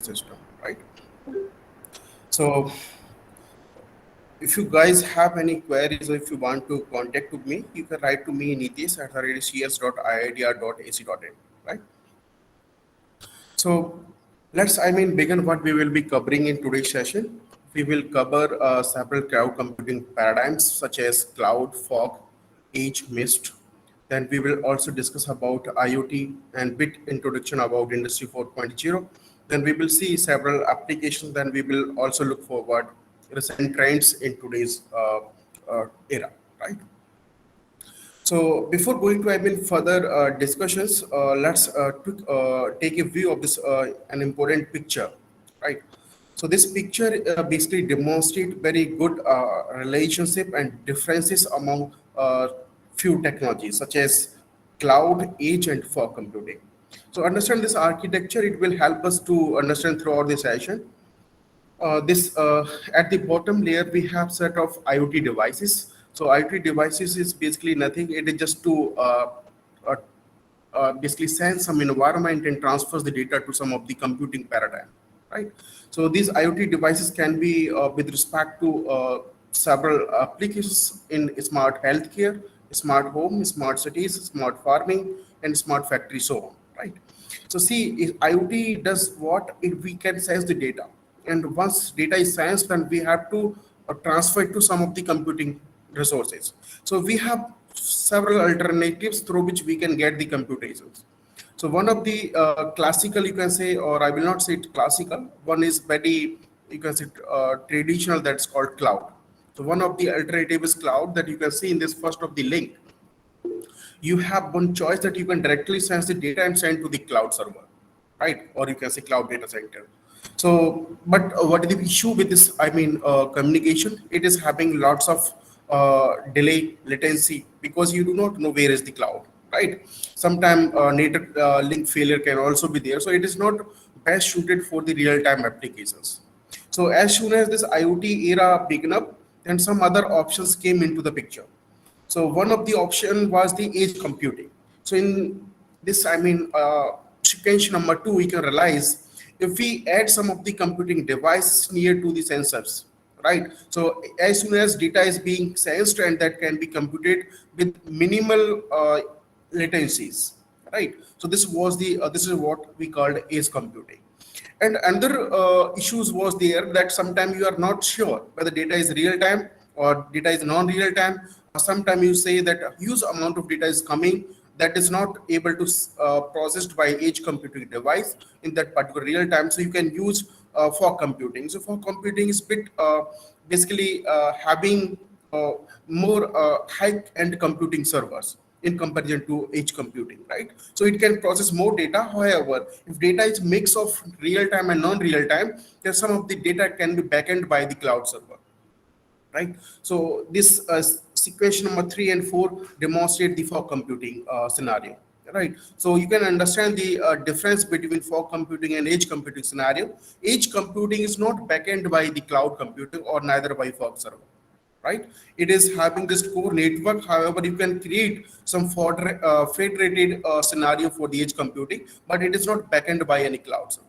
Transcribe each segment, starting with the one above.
system, right? So if you guys have any queries or if you want to contact with me, you can write to me Neetesh at cs.iidr.ac.in, right? So let's, begin what we will be covering in today's session. We will cover several cloud computing paradigms such as cloud, fog, edge, mist. Then we will also discuss about IoT and bit introduction about Industry 4.0. Then we will see several applications. Then we will also look forward recent trends in today's era, right? So before going to further discussions, let's take a view of this an important picture, right? So this picture basically demonstrates very good relationship and differences among few technologies such as cloud, edge, and fog computing. So understand this architecture, it will help us to understand throughout the session this at the bottom layer we have set of IoT devices. So IoT devices is basically nothing. It is just to uh, basically sense some environment and transfers the data to some of the computing paradigm, right? So these IoT devices can be with respect to several applications in smart healthcare, smart home, smart cities, smart farming, and smart factory, so on, right? So see, if IoT does what it we can sense the data, and once data is sensed, then we have to transfer it to some of the computing resources. So we have several alternatives through which we can get the computations. So one of the classical, you can say, or I will not say it classical. One is very, you can say, traditional. That's called cloud. So one of the alternative is cloud that you can see in this first of the link. You have one choice that you can directly sense the data and send to the cloud server, right? Or you can say cloud data center. So, but what is the issue with this? Communication. It is having lots of delay, latency, because you do not know where is the cloud, right? Sometimes native link failure can also be there. So it is not best suited for the real-time applications. So as soon as this IoT era began up, then some other options came into the picture. So one of the option was the edge computing. So in this, sequence number two, we can realize if we add some of the computing devices near to the sensors, right? So as soon as data is being sensed and that can be computed with minimal latencies, right? So this is what we called edge computing. And another issues was there that sometimes you are not sure whether data is real time or data is non-real time. Sometimes you say that a huge amount of data is coming that is not able to processed by edge computing device in that particular real time. So you can use for computing. So for computing is bit basically having uh, more high-end computing servers in comparison to edge computing, right? So it can process more data. However, if data is mix of real time and non-real time, then some of the data can be backend by the cloud server, right? So this sequence number 3 and 4 demonstrate the fog computing scenario, right? So you can understand the difference between fog computing and edge computing scenario. Edge computing is not backend by the cloud computing or neither by fog server, right? It is having this core network. However, you can create some federated scenario for the edge computing, but it is not backend by any cloud server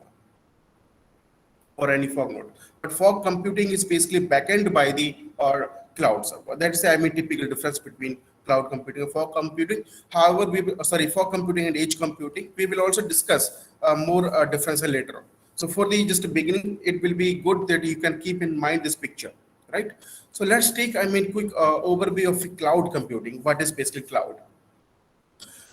or any fog node. But fog computing is basically backend by the or cloud server. That's the typical difference between cloud computing and fog computing. However, fog computing and edge computing. We will also discuss more differences later on. So for the just beginning, it will be good that you can keep in mind this picture, right? So let's take quick overview of cloud computing. What is basically cloud?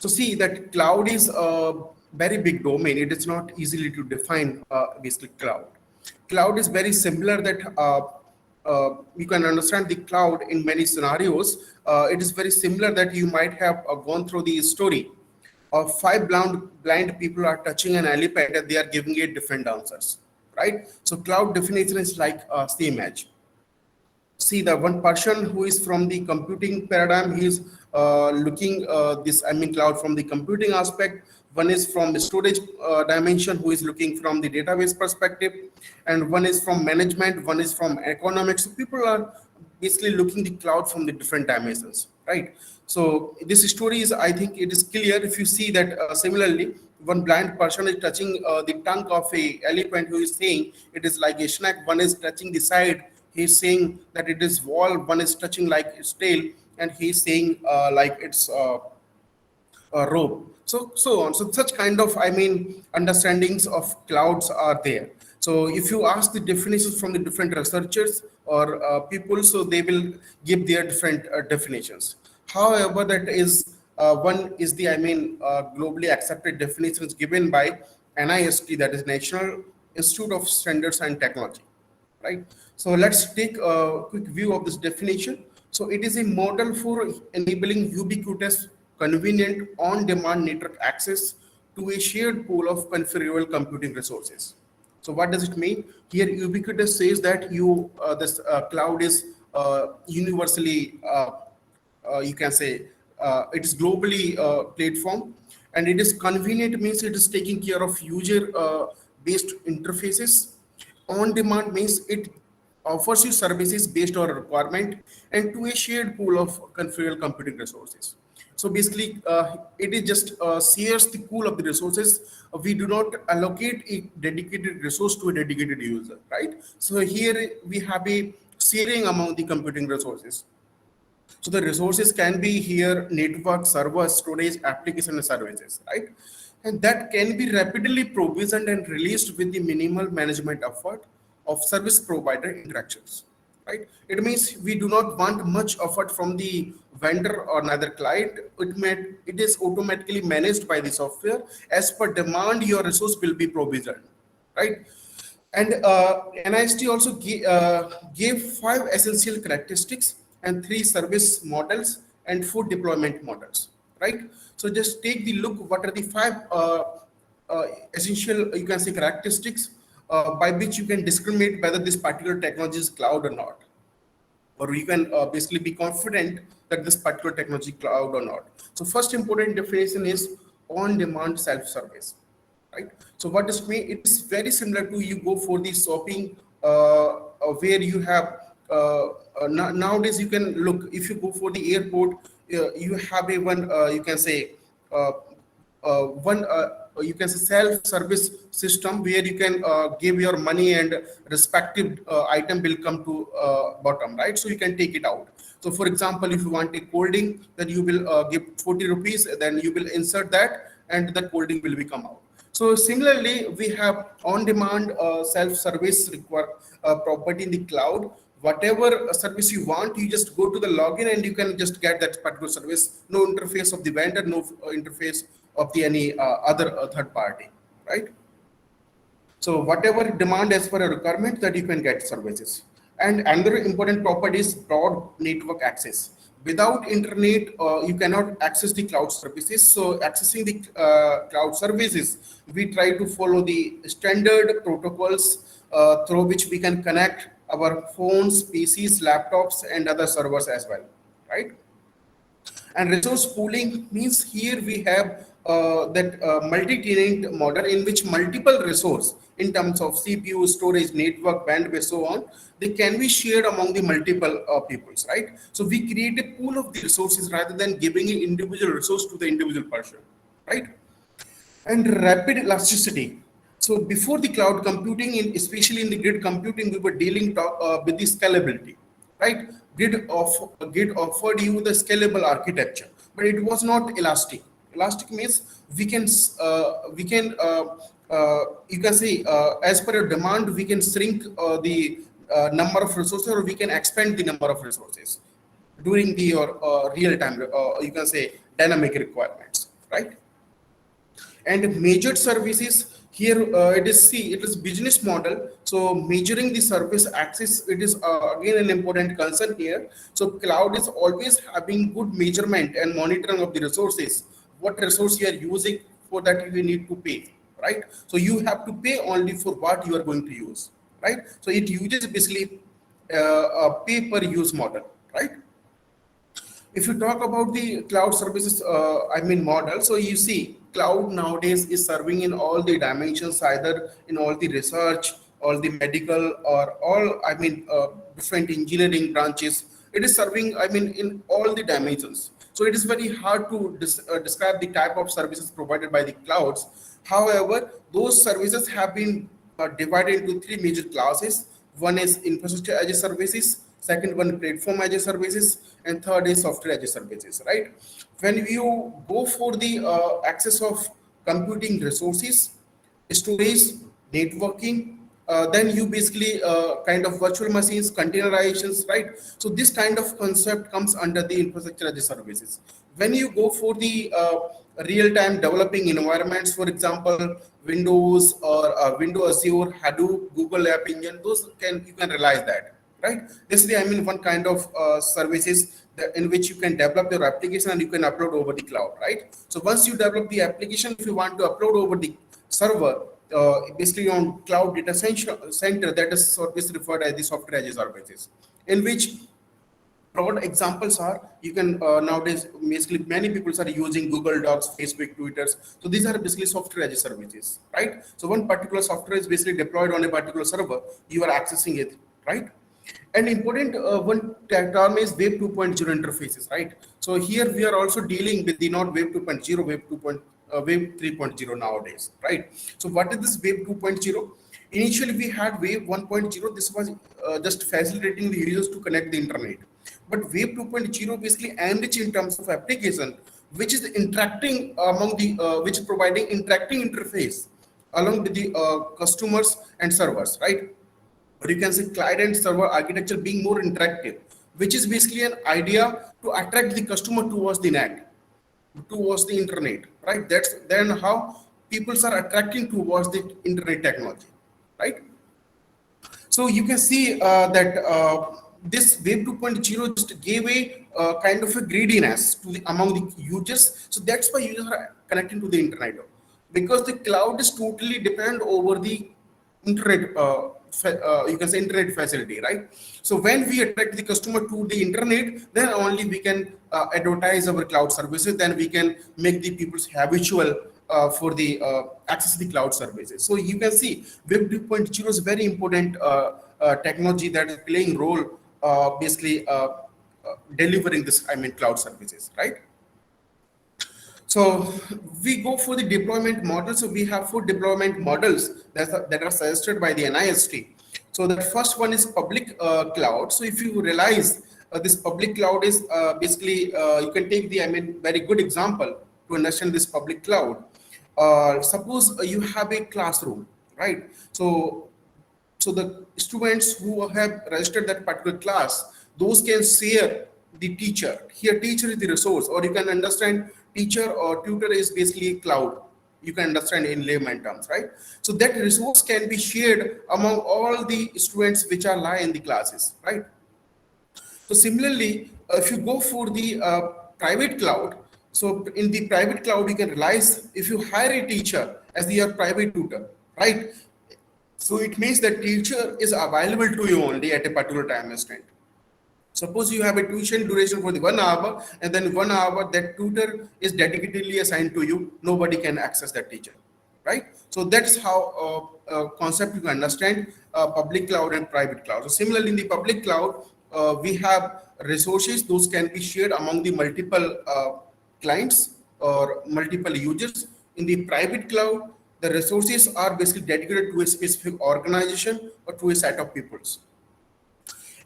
So see that cloud is a very big domain. It is not easily to define basically cloud. Cloud is very similar that you can understand the cloud in many scenarios. It is very similar that you might have gone through the story of five blind people are touching an elephant and they are giving it different answers, right? So cloud definition is like same edge. See, the one person who is from the computing paradigm, he is looking this cloud from the computing aspect. One is from the storage dimension, who is looking from the database perspective, and one is from management, one is from economics. So people are basically looking the cloud from the different dimensions, right? So this story is, I think it is clear if you see that similarly one blind person is touching the tongue of a elephant who is saying it is like a snack. One is touching the side. He's saying that it is wall. One is touching like its tail, and he's saying like it's rope. So on. So such kind of, I mean, understandings of clouds are there. So if you ask the definitions from the different researchers or people, so they will give their different definitions. However, that is one is the, I mean, globally accepted definitions given by NIST, that is National Institute of Standards and Technology, right? So let's take a quick view of this definition. So it is a model for enabling ubiquitous, convenient, on-demand network access to a shared pool of configurable computing resources. So what does it mean? Here, ubiquitous says that this cloud is universally, you can say, it is globally platform, and it is convenient means it is taking care of user based interfaces. On demand means it offers you services based on a requirement and to a shared pool of configurable computing resources. So basically, it is just shares the pool of the resources. We do not allocate a dedicated resource to a dedicated user, right? So here we have a sharing among the computing resources. So the resources can be here network, server, storage, application, and services, right? And that can be rapidly provisioned and released with the minimal management effort of service provider interactions, right? It means we do not want much effort from the vendor or another client. It is automatically managed by the software. As per demand, your resource will be provisioned, right? And NIST also gave 5 essential characteristics and 3 service models and 4 deployment models, right? So just take the look. What are the 5 essential, you can say, characteristics by which you can discriminate whether this particular technology is cloud or not, or you can basically be confident that this particular technology cloud or not. So first important definition is on-demand self-service, right? So what does it mean? It is very similar to you go for the shopping where you have nowadays you can look, if you go for the airport, you have a one you can say uh, one you can say self-service system where you can give your money and respective item will come to bottom, right? So you can take it out. So for example, if you want a cold drink, then you will give 40 rupees, then you will insert that and the cold drink will be come out. So similarly, we have on-demand self-service require property in the cloud. Whatever service you want, you just go to the login and you can just get that particular service. No interface of the vendor, no interface of the any other third party, right? So whatever demand as per a requirement, that you can get services. And another important property is broad network access. Without internet, you cannot access the cloud services. So accessing the cloud services, we try to follow the standard protocols through which we can connect our phones, PCs, laptops, and other servers as well, right? And resource pooling means here we have that multi-tenant model in which multiple resource in terms of CPU, storage, network, bandwidth, so on, they can be shared among the multiple peoples, right? So we create a pool of the resources rather than giving an individual resource to the individual person, right? And rapid elasticity. So before the cloud computing, especially in the grid computing, we were dealing with the scalability, right? Grid offered you the scalable architecture, but it was not elastic. Elastic means you can say as per your demand, we can shrink the number of resources, or we can expand the number of resources during the your real time. You can say dynamic requirements, right? And measured services here, it is business model. So measuring the service access, it is again an important concern here. So cloud is always having good measurement and monitoring of the resources, what resource you are using. For that you need to pay, right? So you have to pay only for what you are going to use, right? So it uses basically a pay per use model, right? If you talk about the cloud services, I mean model, so you see cloud nowadays is serving in all the dimensions, either in all the research, all the medical, or all, I mean, different engineering branches. it is serving, I mean, in all the dimensions. So it is very hard to describe the type of services provided by the clouds. However, those services have been divided into three major classes. One is infrastructure as a services, second one platform as a services, and third is software as a services, right? When you go for the access of computing resources, storage, networking, then you basically kind of virtual machines, containerizations, right? So this kind of concept comes under the infrastructure as a services. When you go for the real-time developing environments, for example, Windows or Windows Azure, Hadoop, Google App Engine, those can you can realize that, right? This is the, I mean, one kind of services that, in which you can develop your application and you can upload over the cloud, right? So once you develop the application, if you want to upload over the server, basically on cloud data center, that is service referred as the software as a services, in which broad examples are, you can nowadays basically many people are using Google Docs, Facebook, Twitters. So these are basically software as a services, right? So one particular software is basically deployed on a particular server, you are accessing it, right? And important one term is Web 2.0 interfaces, right? So here we are also dealing with the not Web 2.0, Web 3.0 nowadays, right? So what is this Web 2.0? Initially, we had Web 1.0. This was just facilitating the users to connect the internet. But Web 2.0 basically enrich in terms of application, which is interacting among the, which is providing interacting interface along with the customers and servers, right? Or you can say client and server architecture being more interactive, which is basically an idea to attract the customer towards the net, towards the internet, right? That's then how people are attracting towards the internet technology, right? So you can see that this Web 2.0 just gave a kind of a greediness to the among the users. So that's why users are connecting to the internet, because the cloud is totally dependent over the internet. You can say internet facility, right? So when we attract the customer to the internet, then only we can advertise our cloud services. Then we can make the people's habitual for the access the cloud services. So you can see Web 2.0 is very important technology that is playing role basically delivering this, I mean, cloud services, right? So we go for the deployment model. So we have 4 deployment models that are suggested by the NIST. So the first one is public cloud. So if you realize this public cloud is basically, you can take the, I mean, very good example to understand this public cloud. Suppose you have a classroom, right? So the students who have registered that particular class, those can share the teacher. Here teacher is the resource, or you can understand teacher or tutor is basically cloud. You can understand in layman terms, right? So that resource can be shared among all the students which are lie in the classes, right? So similarly, if you go for the private cloud, so in the private cloud, you can realize if you hire a teacher as your private tutor, right? So it means that teacher is available to you only at a particular time instant. Suppose you have a tuition duration for the 1 hour, and then 1 hour that tutor is dedicatedly assigned to you. Nobody can access that teacher, right? So that's how concept you can understand public cloud and private cloud. So similarly, in the public cloud, we have resources. Those can be shared among the multiple clients or multiple users. In the private cloud, the resources are basically dedicated to a specific organization or to a set of peoples.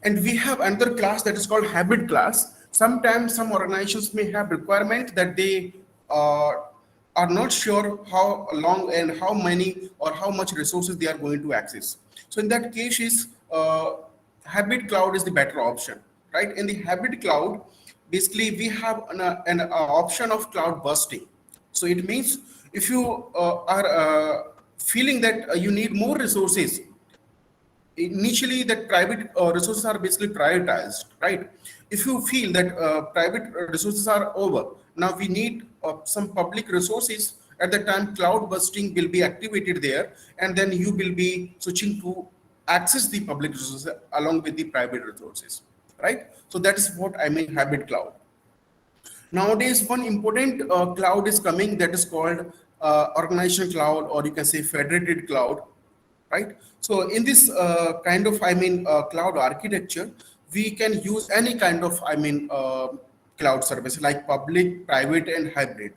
And we have another class that is called hybrid class. Sometimes some organizations may have requirement that they are not sure how long and how many or how much resources they are going to access. So in that case, is hybrid cloud is the better option, right? In the hybrid cloud, basically we have an option of cloud bursting. So it means if you are feeling that you need more resources, initially that private resources are basically prioritized, right? If you feel that private resources are over, now we need some public resources. At that time, cloud bursting will be activated there, and then you will be switching to access the public resources along with the private resources, right? So that is what I mean hybrid cloud. Nowadays, one important cloud is coming that is called organizational cloud, or you can say federated cloud, right? So in this kind of, I mean, cloud architecture, we can use any kind of, cloud service like public, private, and hybrid,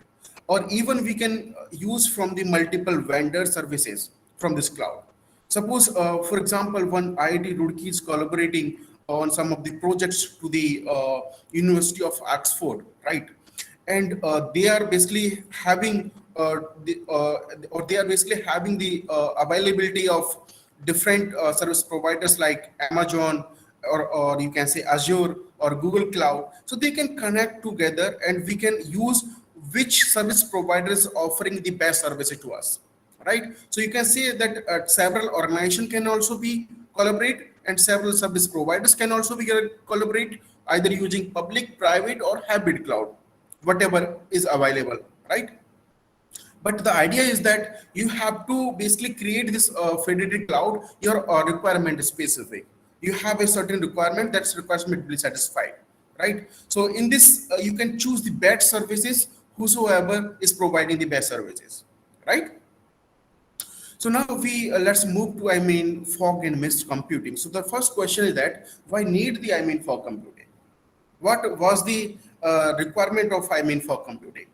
or even we can use from the multiple vendor services from this cloud. Suppose, for example, one IIT Roorkee is collaborating on some of the projects to the University of Oxford, right? And they are basically having they are basically having the availability of different service providers like Amazon, or you can say Azure or Google Cloud. So they can connect together and we can use which service provider is offering the best services to us, right? So you can say that several organizations can also be collaborate, and several service providers can also be collaborate, either using public, private, or hybrid cloud, whatever is available, right? But the idea is that you have to basically create this federated cloud, your requirement is specific. You have a certain requirement, that's requirement will be satisfied, right? So in this, you can choose the best services, whosoever is providing the best services, right? So now we let's move to fog and mist computing. So the first question is that why need the fog computing? What was the requirement of fog computing?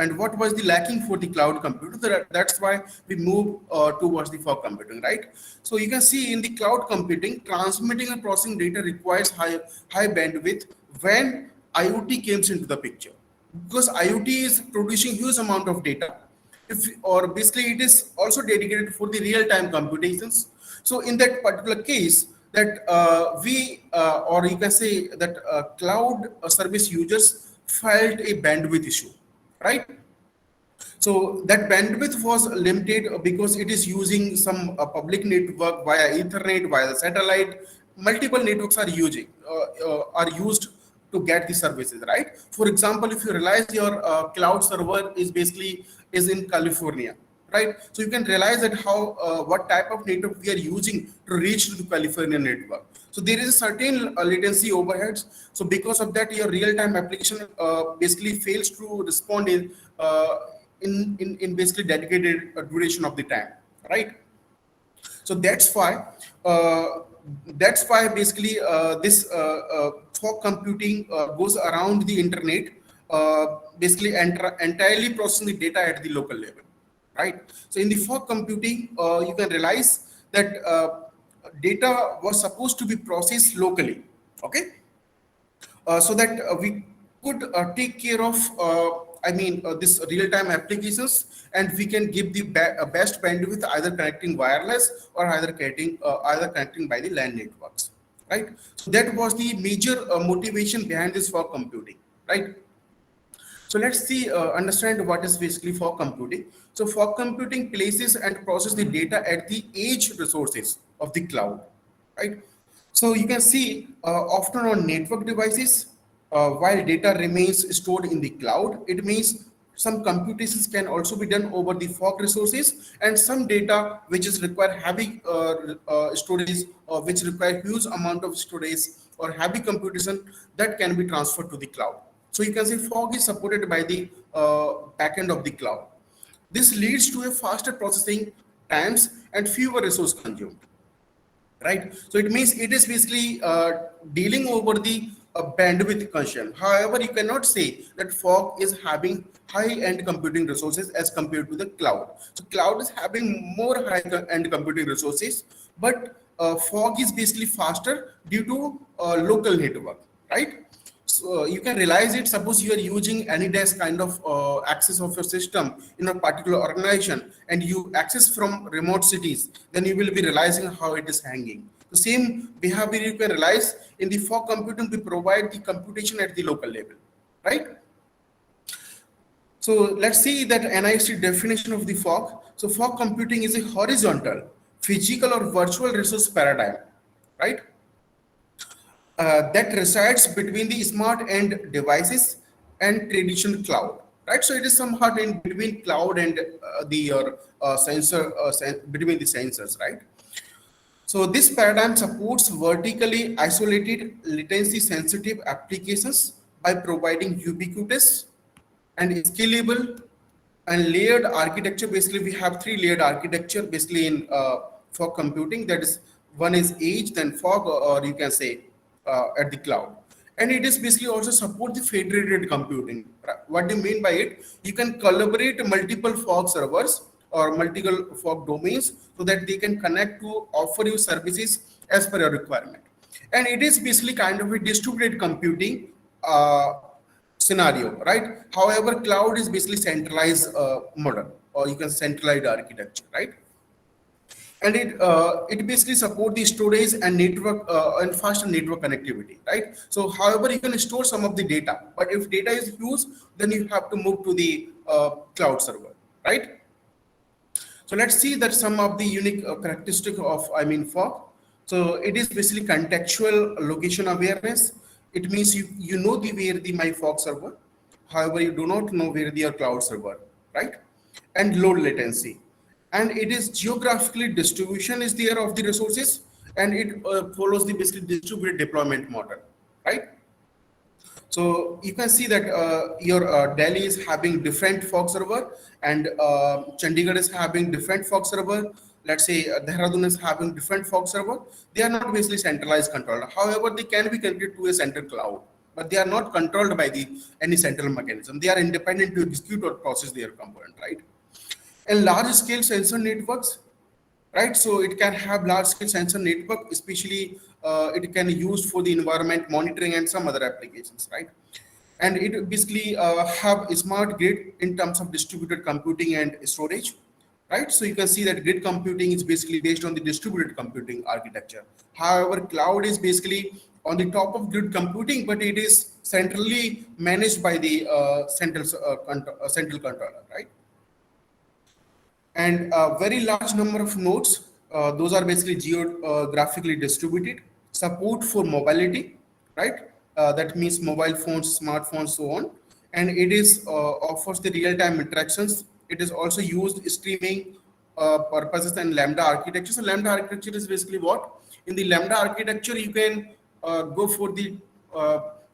And what was the lacking for the cloud computer? That's why we move towards the fog computing, right? So you can see in the cloud computing, transmitting and processing data requires high bandwidth when IoT comes into the picture, because IoT is producing huge amount of data. Or basically it is also dedicated for the real-time computations. So in that particular case, that or you can say that cloud service users felt a bandwidth issue, right? So that bandwidth was limited because it is using some public network via Ethernet, via the satellite. Multiple networks are used to get the services, right? For example, if you realize your cloud server is basically is in California, right? So you can realize that how what type of network we are using to reach to the California network. So there is a certain latency overheads. So because of that, your real-time application basically fails to respond in basically dedicated duration of the time, right? So that's why basically this fog computing goes around the internet, basically entirely processing the data at the local level, right? So in the fog computing, you can realize that data was supposed to be processed locally, okay? So that we could take care of this real-time applications, and we can give the best bandwidth, either connecting wireless or either connecting by the LAN networks, right? So that was the major motivation behind this fog computing, right? So let's see, understand what is basically fog computing. So fog computing places and process the data at the edge resources of the cloud, right? So you can see often on network devices, while data remains stored in the cloud, it means some computations can also be done over the fog resources, and some data which is require heavy storage, or which require huge amount of storage or heavy computation, that can be transferred to the cloud. So you can say fog is supported by the backend of the cloud. This leads to a faster processing times and fewer resource consumed, right? So it means it is basically dealing over the bandwidth concern. However, you cannot say that fog is having high-end computing resources as compared to the cloud. So cloud is having more high-end computing resources, but fog is basically faster due to local network, right? So you can realize it. Suppose you are using any desk kind of access of your system in a particular organization, and you access from remote cities, then you will be realizing how it is hanging. The same behavior you can realize in the fog computing. We provide the computation at the local level, right? So let's see that NIST definition of the fog. So fog computing is a horizontal, physical or virtual resource paradigm, right? That resides between the smart end devices and traditional cloud, right? So it is somehow in between cloud and between the sensors, right? So this paradigm supports vertically isolated latency sensitive applications by providing ubiquitous and scalable and layered architecture. Basically, we have three layered architecture basically in fog computing. That is, one is edge, then fog, or you can say at the cloud. And it is basically also support the federated computing. What do you mean by it? You can collaborate multiple fog servers or multiple fog domains so that they can connect to offer you services as per your requirement. And it is basically kind of a distributed computing scenario, right? However, cloud is basically centralized model, or you can centralized architecture, right? And it basically support the storage and network and faster network connectivity, right? So however, you can store some of the data, but if data is huge, then you have to move to the cloud server, right? So let's see that some of the unique characteristic of fog. So it is basically contextual location awareness. It means you know the where the my fog server, however you do not know where the your cloud server, right? And low latency, and it is geographically distribution is there of the resources, and it follows the basically distributed deployment model, right? So you can see that your Delhi is having different fog server, and Chandigarh is having different fog server. Let's say Dehradun is having different fog server. They are not basically centralized controlled. However, they can be connected to a central cloud, but they are not controlled by the any central mechanism. They are independent to execute or process their component, right? And large scale sensor networks, right? So it can have large scale sensor network, especially it can be used for the environment monitoring and some other applications, right? And it basically have a smart grid in terms of distributed computing and storage, right? So you can see that grid computing is basically based on the distributed computing architecture. However, cloud is basically on the top of grid computing, but it is centrally managed by the central controller, right? And a very large number of nodes. Those are basically geographically distributed. Support for mobility, right? That means mobile phones, smartphones, so on. And it is offers the real-time interactions. It is also used streaming purposes and Lambda architecture. So Lambda architecture is basically what? In the Lambda architecture, you can go for the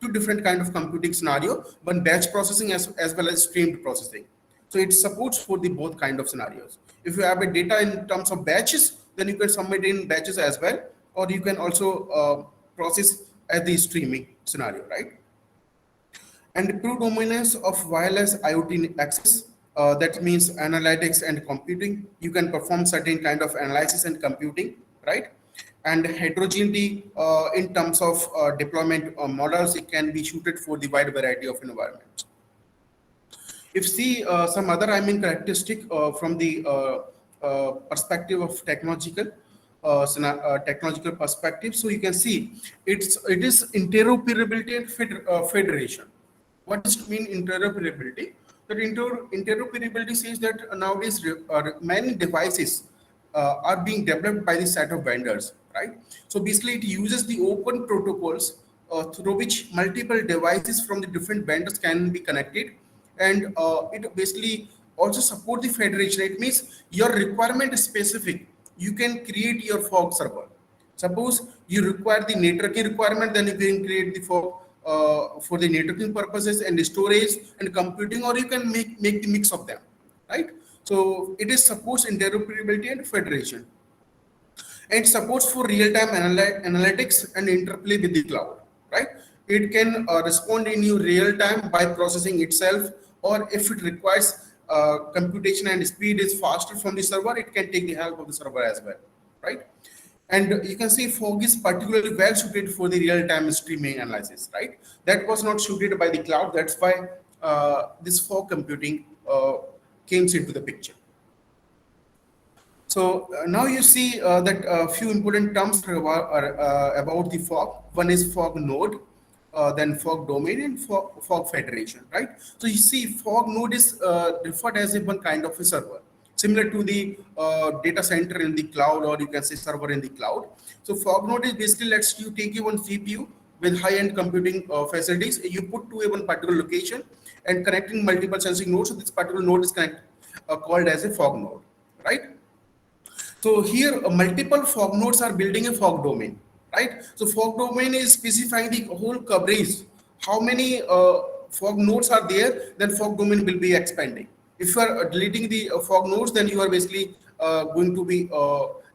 two different kind of computing scenario, one batch processing as well as streamed processing. So it supports for the both kind of scenarios. If you have a data in terms of batches, then you can submit in batches as well, or you can also process as the streaming scenario, right? And predominance of wireless IoT access, that means analytics and computing. You can perform certain kind of analysis and computing, right? And heterogeneity in terms of deployment models, it can be suited for the wide variety of environments. If see some other characteristic from the perspective of technological perspective, so you can see it is interoperability and federation. What does it mean interoperability? That interoperability says that nowadays many devices are being developed by the set of vendors, right? So basically it uses the open protocols through which multiple devices from the different vendors can be connected, and it basically also support the federation. It means your requirement is specific. You can create your fog server. Suppose you require the networking requirement, then you can create the fog for the networking purposes and storage and computing, or you can make the mix of them, right? So it is supports interoperability and federation. And supports for real-time analytics and interplay with the cloud, right? It can respond in your real time by processing itself, or if it requires computation and speed is faster from the server, it can take the help of the server as well, right? And you can see fog is particularly well suited for the real-time streaming analysis, right? That was not suited by the cloud. That's why this fog computing came into the picture. So now you see that a few important terms are about the fog. One is fog node, then fog domain, and fog federation, right? So you see fog node is referred as a one kind of a server, similar to the data center in the cloud, or you can say server in the cloud. So fog node is basically lets you take one CPU with high-end computing facilities. You put to a one particular location and connecting multiple sensing nodes. So this particular node is called as a fog node, right? So here, multiple fog nodes are building a fog domain, right? So fog domain is specifying the whole coverage. How many fog nodes are there, then fog domain will be expanding. If you are deleting the fog nodes, then you are basically going to be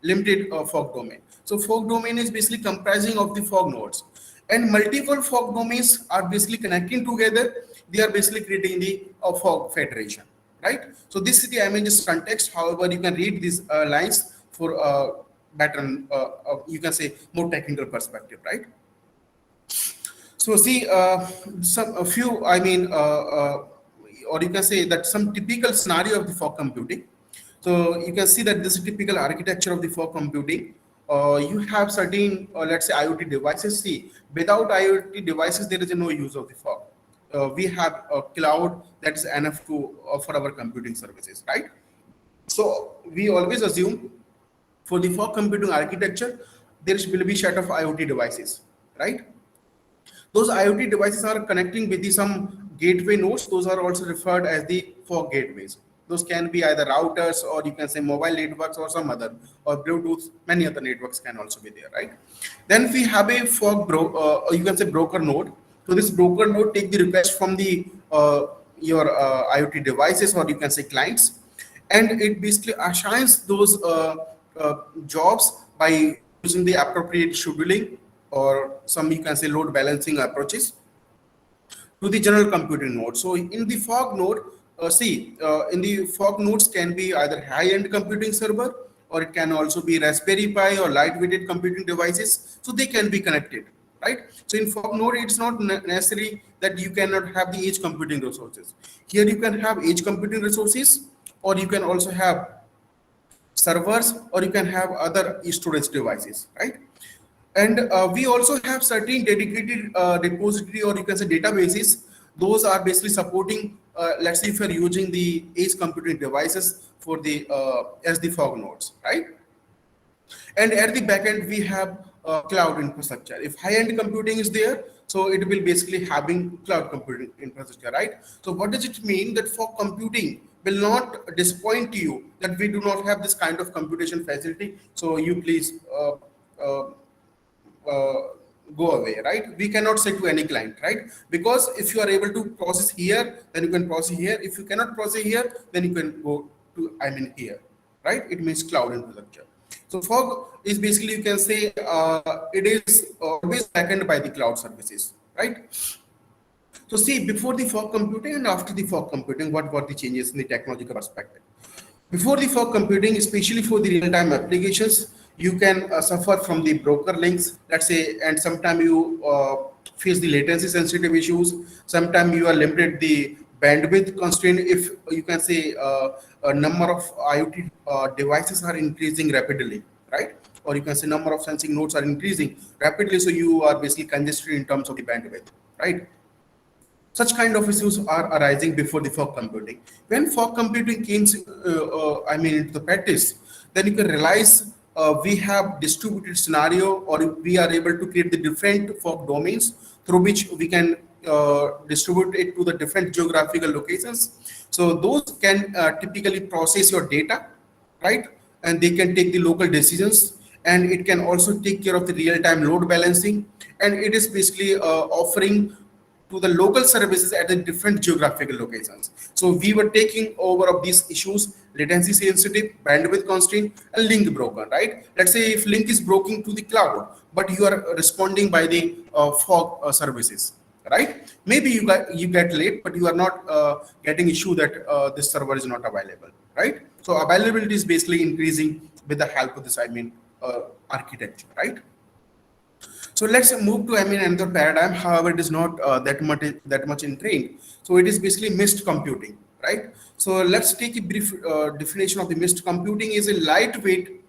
limited fog domain. So fog domain is basically comprising of the fog nodes. And multiple fog domains are basically connecting together. They are basically creating the fog federation, right? So this is the just context. However, you can read these lines for better, you can say more technical perspective, right? So see, some a few, or you can say that some typical scenario of the fog computing. So you can see that this is typical architecture of the fog computing. You have certain, let's say, IoT devices. See, without IoT devices, there is no use of the fog. We have a cloud that is enough to offer our computing services, right? So we always assume for the fog computing architecture, there will be set of IoT devices, right? Those IoT devices are connecting with the some gateway nodes. Those are also referred as the fog gateways. Those can be either routers or you can say mobile networks or some other or Bluetooth. Many other networks can also be there, right? Then we have a or you can say broker node. So this broker node take the request from the your IoT devices or you can say clients, and it basically assigns those jobs by using the appropriate scheduling or some you can say load balancing approaches to the general computing node. So in the fog node, in the fog nodes can be either high-end computing server or it can also be Raspberry Pi or light-weighted computing devices. So they can be connected, right? So in fog node, it's not necessary that you cannot have the edge computing resources. Here you can have edge computing resources, or you can also have servers, or you can have other storage devices, right? And we also have certain dedicated repository or you can say databases. Those are basically supporting, let's say if you're using the edge computing devices for the as the fog nodes, right? And at the back end, we have cloud infrastructure. If high-end computing is there, so it will basically having cloud computing infrastructure, right? So what does it mean that for computing will not disappoint you that we do not have this kind of computation facility? So you please uh, uh, go away, right? We cannot say to any client, right? Because if you are able to process here, then you can process here. If you cannot process here, then you can go to, here, right? It means cloud infrastructure. So fog is basically, you can say, it is always backended by the cloud services, right? So see, before the fog computing and after the fog computing, what were the changes in the technological perspective? Before the fog computing, especially for the real-time applications, you can suffer from the broker links, let's say, and sometimes you face the latency sensitive issues. Sometimes you are limited the bandwidth constraint if you can say a number of IoT devices are increasing rapidly, right? Or you can say number of sensing nodes are increasing rapidly, so you are basically congested in terms of the bandwidth, right? Such kind of issues are arising before the fog computing. When fog computing came, into the practice, then you can realize we have distributed scenario, or we are able to create the different fog domains through which we can distribute it to the different geographical locations. So those can typically process your data, right? And they can take the local decisions, and it can also take care of the real-time load balancing, and it is basically offering to the local services at the different geographical locations. So we were taking over of these issues: latency sensitive, bandwidth constraint, and link broken, right? Let's say if link is broken to the cloud, but you are responding by the fog services, right? Maybe you get late, but you are not getting issue that this server is not available, right? So availability is basically increasing with the help of this architecture, right? So let's move to another paradigm. However, it is not that much in train. So it is basically mist computing, right? So let's take a brief definition of the mist computing. Is a lightweight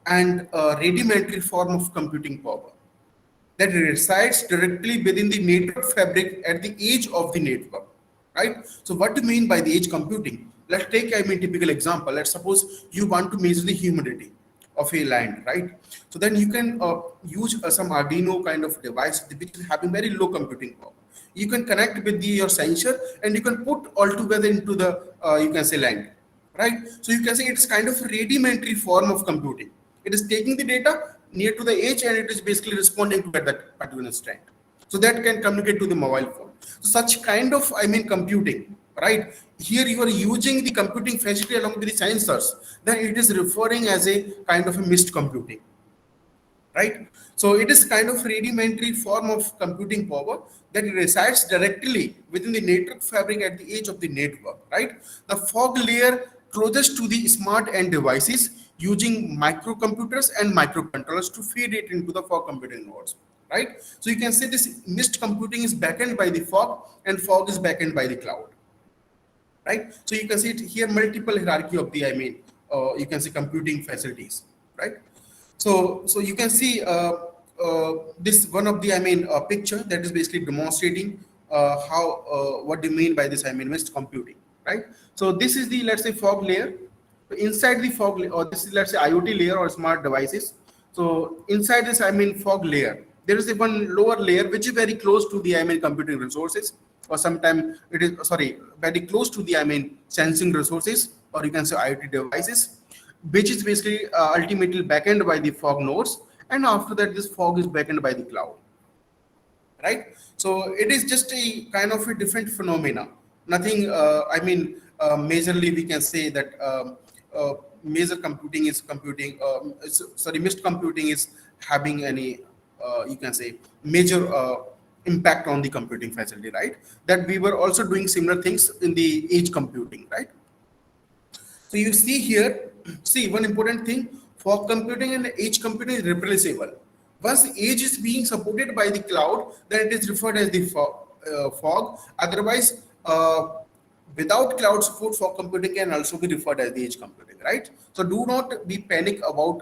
and rudimentary form of computing power that resides directly within the network fabric at the edge of the network, right? So what do you mean by the edge computing? Let's take typical example. Let's suppose you want to measure the humidity of a land, right? So then you can use some Arduino kind of device which is having very low computing power. You can connect with your sensor and you can put all together into the you can say land, right? So you can say it's kind of a rudimentary form of computing. It is taking the data near to the edge and it is basically responding to that particular instant. So that can communicate to the mobile phone. So such kind of computing, right? Here you are using the computing facility along with the sensors. Then it is referring as a kind of a mist computing. right? So it is kind of rudimentary form of computing power that resides directly within the network fabric at the edge of the network, right? The fog layer closest to the smart end devices using microcomputers and microcontrollers to feed it into the fog computing nodes, right? So you can say this mist computing is backend by the fog and fog is backend by the cloud, right? So you can see it here multiple hierarchy of the, you can see computing facilities, right? So you can see this one of the picture that is basically demonstrating how what do you mean by this mist computing, right? So this is the, let's say, fog layer. So inside the fog or this is, let's say, IoT layer or smart devices. So inside this fog layer, there is a one lower layer which is very close to the computing resources, or sometimes it is, sorry, very close to the sensing resources, or you can say IoT devices, which is basically ultimately backend by the fog nodes, and after that this fog is backend by the cloud, right? So it is just a kind of a different phenomena. Nothing, majorly we can say that major computing is computing, sorry, mist computing is having any, you can say, major impact on the computing facility, right? That we were also doing similar things in the edge computing, right? So you see here, see one important thing, fog computing and edge computing is replaceable. Once edge is being supported by the cloud, then it is referred as the fog. Otherwise, without cloud support, fog computing can also be referred as the edge computing, right? So do not be panic about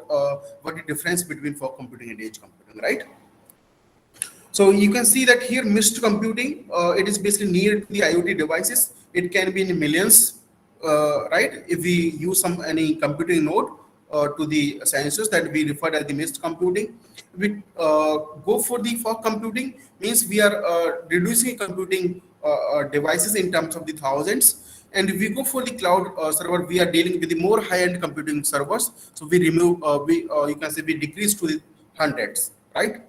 what the difference between fog computing and edge computing, right? So you can see that here mist computing, it is basically near to the IoT devices. It can be in millions, right? If we use any computing node to the sensors, that we refer as the mist computing. We go for the fog computing, means we are reducing computing devices in terms of the thousands. And if we go for the cloud server, we are dealing with the more high-end computing servers. So we remove, you can say we decrease to the hundreds, right?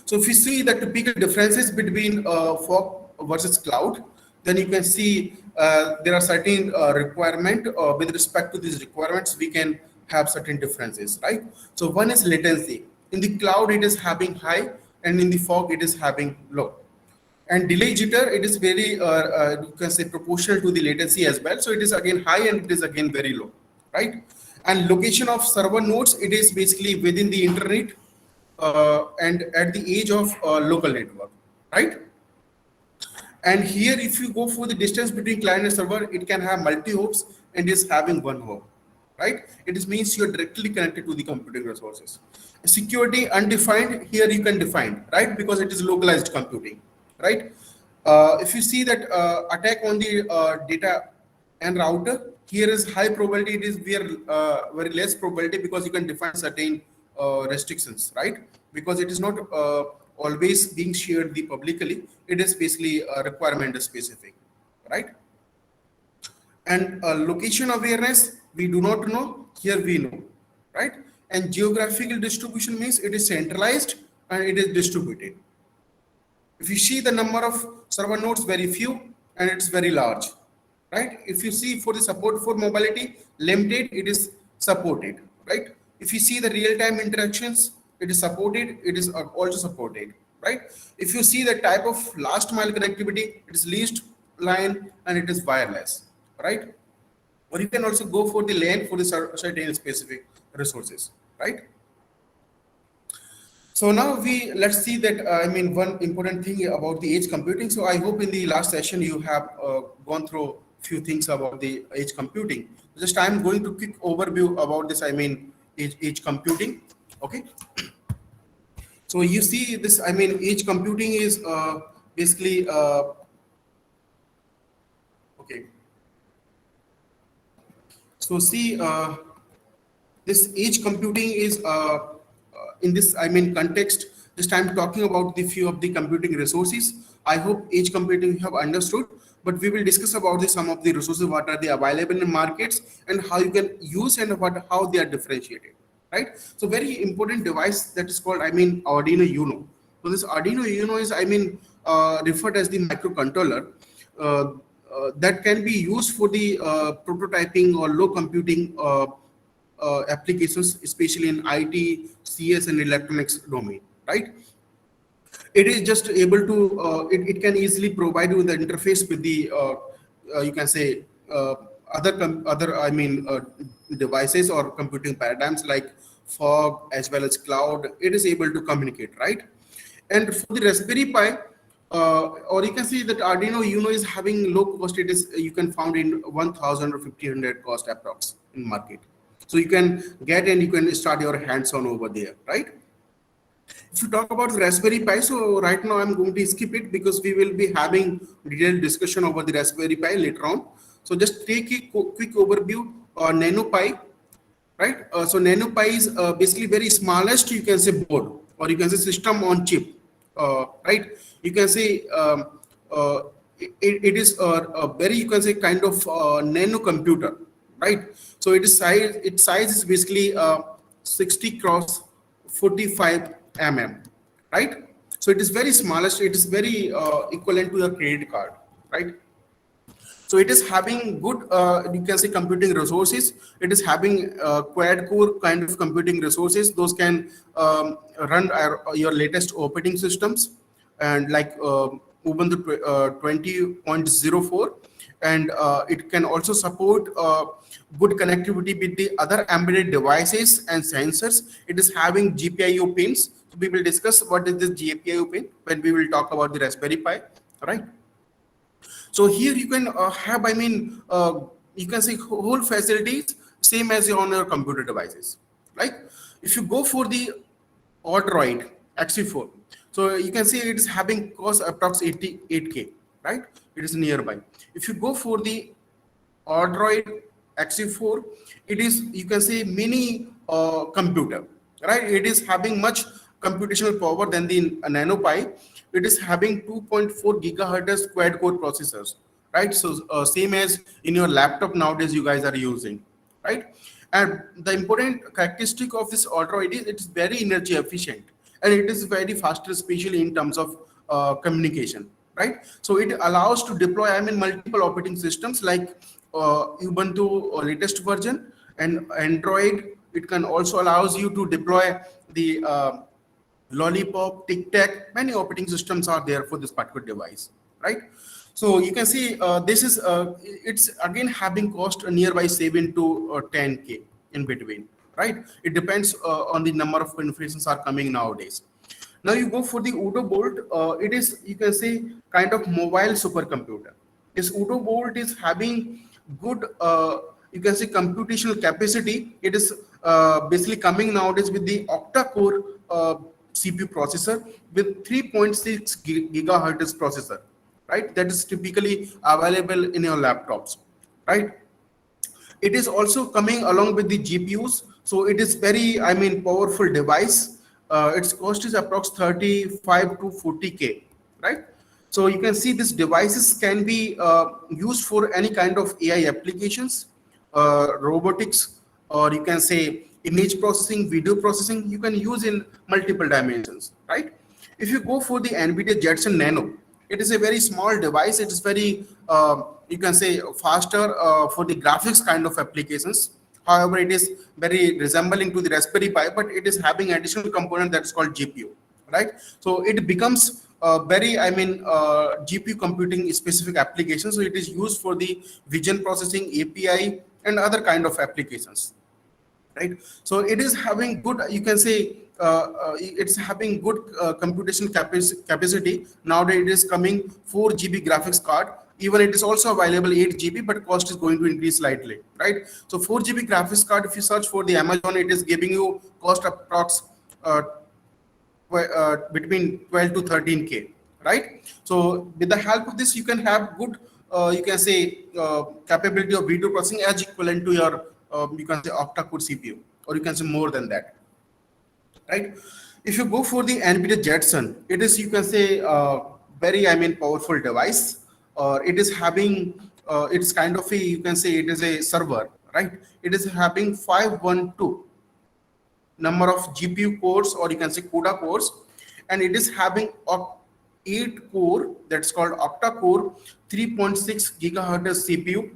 So if you see the typical differences between fog versus cloud, then you can see there are certain requirement with respect to these requirements, we can have certain differences, right? So one is latency. In the cloud, it is having high, and in the fog, it is having low. And delay jitter, it is very, you can say, proportional to the latency as well. So it is again high and it is again very low, right? And location of server nodes, it is basically within the internet and at the edge of local network, right? And here, if you go for the distance between client and server, it can have multi hops and is having one hop, right? It is means you are directly connected to the computing resources. Security undefined, here you can define, right? Because it is localized computing, right? If you see that attack on the data and router, here is high probability, it is very less probability because you can define certain restrictions, right? Because it is not always being shared the publicly, it is basically a requirement specific, right? And location awareness, we do not know, here we know, right? And geographical distribution means it is centralized and it is distributed. If you see the number of server nodes, very few, and it's very large, right? If you see for the support for mobility, limited, it is supported, right? If you see the real-time interactions, it is supported, it is also supported, right? If you see the type of last mile connectivity, it is leased line and it is wireless, right? Or you can also go for the LAN for the certain specific resources, right? So now let's see that one important thing about the edge computing. So I hope in the last session you have gone through few things about the edge computing. Just I'm going to quick overview about this. Edge computing. Okay. So you see this. Edge computing is basically okay. So see this edge computing is in this context, just I'm talking about the few of the computing resources. I hope edge computing you have understood, but we will discuss about the some of the resources, what are they available in markets and how you can use and how they are differentiated, right? So very important device that is called Arduino Uno. So this Arduino Uno is referred as the microcontroller that can be used for the prototyping or low computing applications, especially in IT, CS, and electronics domain, right? It is just able to it can easily provide you the interface with the you can say other devices or computing paradigms like fog as well as cloud. It is able to communicate, right? And for the Raspberry Pi, or you can see that Arduino Uno is having low cost. It is you can found in 1,000 or 1,500 cost approx in market. So you can get and you can start your hands on over there, right? If you talk about the Raspberry Pi, so right now I'm going to skip it because we will be having detailed discussion over the Raspberry Pi later on. So just take a quick overview on NanoPi, right? So NanoPi is basically very smallest, you can say board, or you can say system on chip, right? You can say it is a very, you can say, kind of nano computer, right? So its size is basically 60 cross 45 right? So it is very smallest. It is very equivalent to a credit card, right? So it is having good, you can say, computing resources. It is having quad core kind of computing resources. Those can run your latest operating systems, and like Ubuntu 20.04, and it can also support good connectivity with the other embedded devices and sensors. It is having GPIO pins. So we will discuss what is this GPIO pin when we will talk about the Raspberry Pi, right? So here you can have, you can say whole facilities same as on your computer devices. Like if you go for the Odroid XE4, so you can see it is having cost approx 88K, right? It is nearby. If you go for the Odroid XE4, it is, you can say, mini computer, right? It is having much computational power than the NanoPi. It is having 2.4 gigahertz quad core processors, right? So same as in your laptop nowadays you guys are using, right? And the important characteristic of this Odroid is it is very energy efficient, and it is very faster, especially in terms of communication, right? So it allows to deploy, multiple operating systems like Ubuntu latest version and Android. It can also allows you to deploy the Lollipop, Tic Tac. Many operating systems are there for this particular device, right? So you can see this is it's again having cost nearby 7 to 10K in between, right? It depends on the number of configurations are coming nowadays. Now you go for the Udo Bolt. It is, you can say, kind of mobile supercomputer. This Udo Bolt is having good, you can say, computational capacity. It is basically coming nowadays with the octa-core CPU processor with 3.6 gigahertz processor, right? That is typically available in your laptops, right? It is also coming along with the GPUs. So it is very, powerful device. Its cost is approx 35 to 40K, right? So you can see these devices can be used for any kind of AI applications, robotics, or you can say image processing, video processing. You can use in multiple dimensions, right? If you go for the NVIDIA Jetson Nano, it is a very small device. It is very, you can say, faster for the graphics kind of applications. However, it is very resembling to the Raspberry Pi, but it is having additional component that is called GPU, right? So it becomes very, GPU computing specific applications. So it is used for the vision processing, API, and other kind of applications, right? So it is having good, you can say, it's having good computational capacity. Nowadays it is coming 4 GB graphics card. Even it is also available 8 GB, but cost is going to increase slightly, right? So 4 GB graphics card, if you search for the Amazon, it is giving you cost approx between 12 to 13K, right? So with the help of this, you can have good, you can say, capability of video processing as equivalent to your, you can say, octa-core CPU, or you can say more than that, right? If you go for the NVIDIA Jetson, it is, you can say, very, powerful device. It is having, it's kind of a, you can say, it is a server, right? It is having 512 number of GPU cores, or you can say CUDA cores, and it is having 8 core, that's called octa-core 3.6 gigahertz CPU,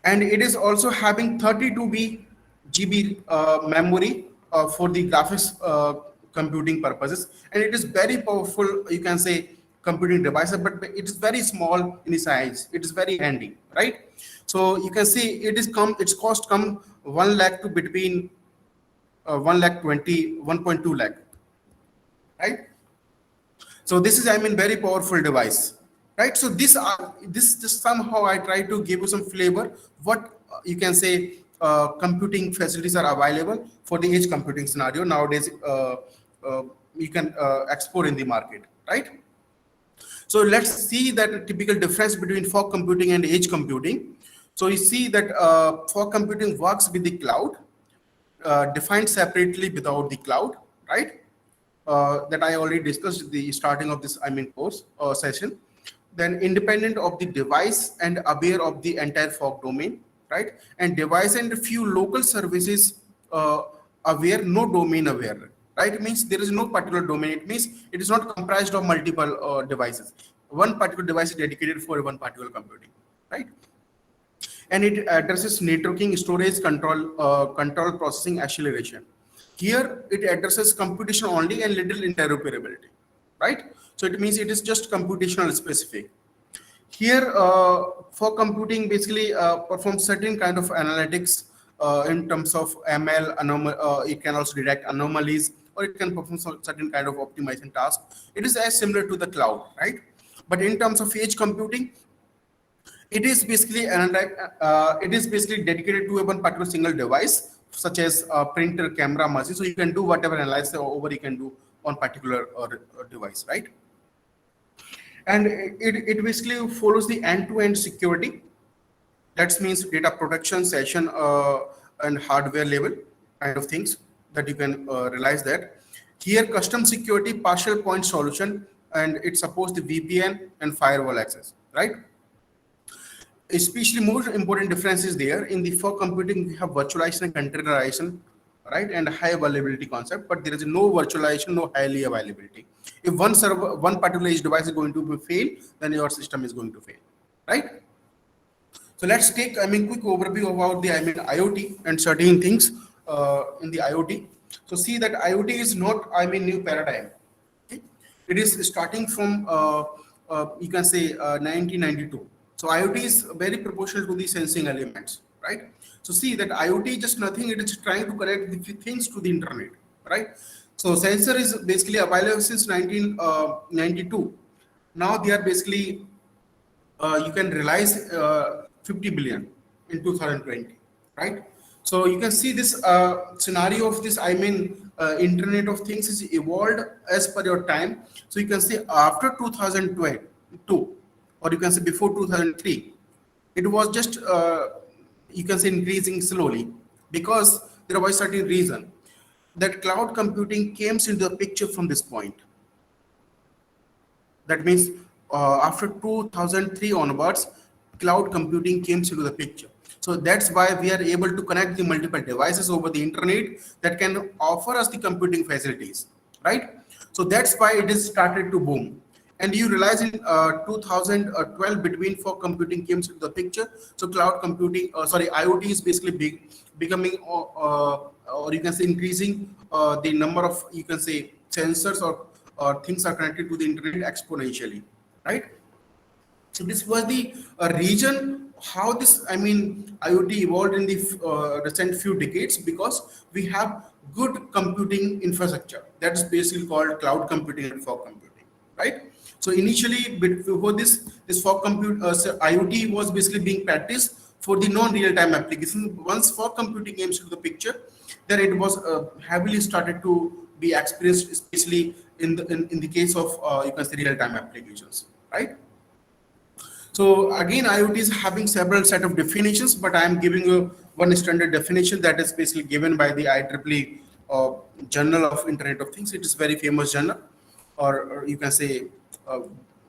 and it is also having 32B GB memory for the graphics computing purposes, and it is very powerful, you can say, computing device, but it is very small in size. It is very handy, right? So you can see its cost come 1 lakh to between 1 lakh 20, 1.2 lakh, right? So this is, I mean, very powerful device, right? So this somehow I try to give you some flavor what you can say computing facilities are available for the edge computing scenario nowadays. Uh, you can explore in the market, right? So let's see that typical difference between fog computing and edge computing. So you see that fog computing works with the cloud, defined separately without the cloud, right? That I already discussed at the starting of this, I mean, course session. Then independent of the device and aware of the entire fog domain, right? And device and a few local services aware, no domain aware, right? It means there is no particular domain. It means it is not comprised of multiple devices. One particular device is dedicated for one particular computing, right? And it addresses networking, storage, control processing, acceleration. Here it addresses computation only and little interoperability, right? So it means it is just computational specific. Here for computing basically performs certain kind of analytics in terms of ML, it can also detect anomalies, or it can perform some certain kind of optimization task. It is as similar to the cloud, right? But in terms of edge computing, it is basically dedicated to a one particular single device, such as printer, camera, machine. So you can do whatever analysis over you can do on particular device, right? And it basically follows the end-to-end security. That means data protection, session, and hardware level kind of things that you can realize that. Here, custom security, partial point solution, and it supports the VPN and firewall access, right? Especially more important difference is there in the for computing. We have virtualization and containerization, right, and high availability concept, but there is no virtualization, no highly availability. If one server, one particular edge device is going to fail, then your system is going to fail, right? So let's take, I mean, quick overview about the, I mean, IoT and certain things in the IoT. So see that IoT is not, I mean, new paradigm. Okay? It is starting from, you can say, 1992. So IoT is very proportional to the sensing elements, right? So see that IoT is just nothing. It is trying to connect the things to the internet, right? So sensor is basically available since 1992. Now they are basically you can realize 50 billion in 2020, right? So you can see this scenario of this, I mean, Internet of Things is evolved as per your time. So you can see after 2022, or you can say before 2003, it was just, you can say, increasing slowly, because there was a certain reason that cloud computing came into the picture from this point. That means after 2003 onwards, cloud computing came into the picture. So that's why we are able to connect the multiple devices over the internet that can offer us the computing facilities, right? So that's why it is started to boom. And you realize in 2012, between for computing came into the picture. So cloud computing, IoT is basically becoming, or you can say, increasing the number of, you can say, sensors or things are connected to the internet exponentially, right? So this was the region how this, I mean, IoT evolved in the recent few decades, because we have good computing infrastructure that is basically called cloud computing and fog computing, right? So initially, before this fog compute, IoT was basically being practiced for the non-real-time application. Once fog computing came into the picture, then it was heavily started to be experienced, especially in the case of you can say real-time applications, right? So again, IoT is having several set of definitions, but I am giving you one standard definition that is basically given by the IEEE Journal of Internet of Things. It is very famous journal, or you can say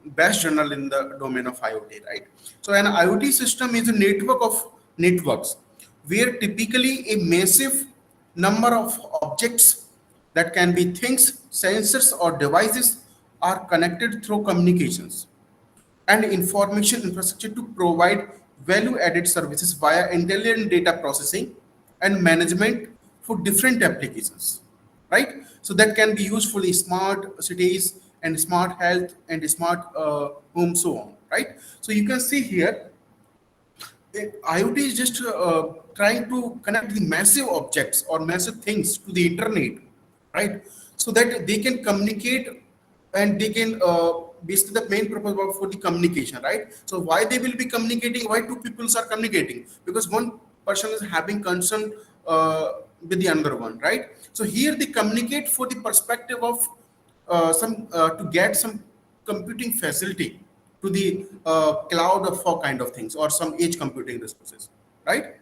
best journal in the domain of IoT, right? So an IoT system is a network of networks where typically a massive number of objects, that can be things, sensors, or devices, are connected through communications and information infrastructure to provide value-added services via intelligent data processing and management for different applications, right? So that can be used for the smart cities and smart health and smart home, so on, right? So you can see here IoT is just trying to connect the massive objects or massive things to the internet, right? So that they can communicate and they can basically the main purpose for the communication, right? So why they will be communicating? Why two peoples are communicating? Because one person is having concern with the another one, right? So here they communicate for the perspective of some to get some computing facility to the cloud or fog kind of things or some edge computing resources, right?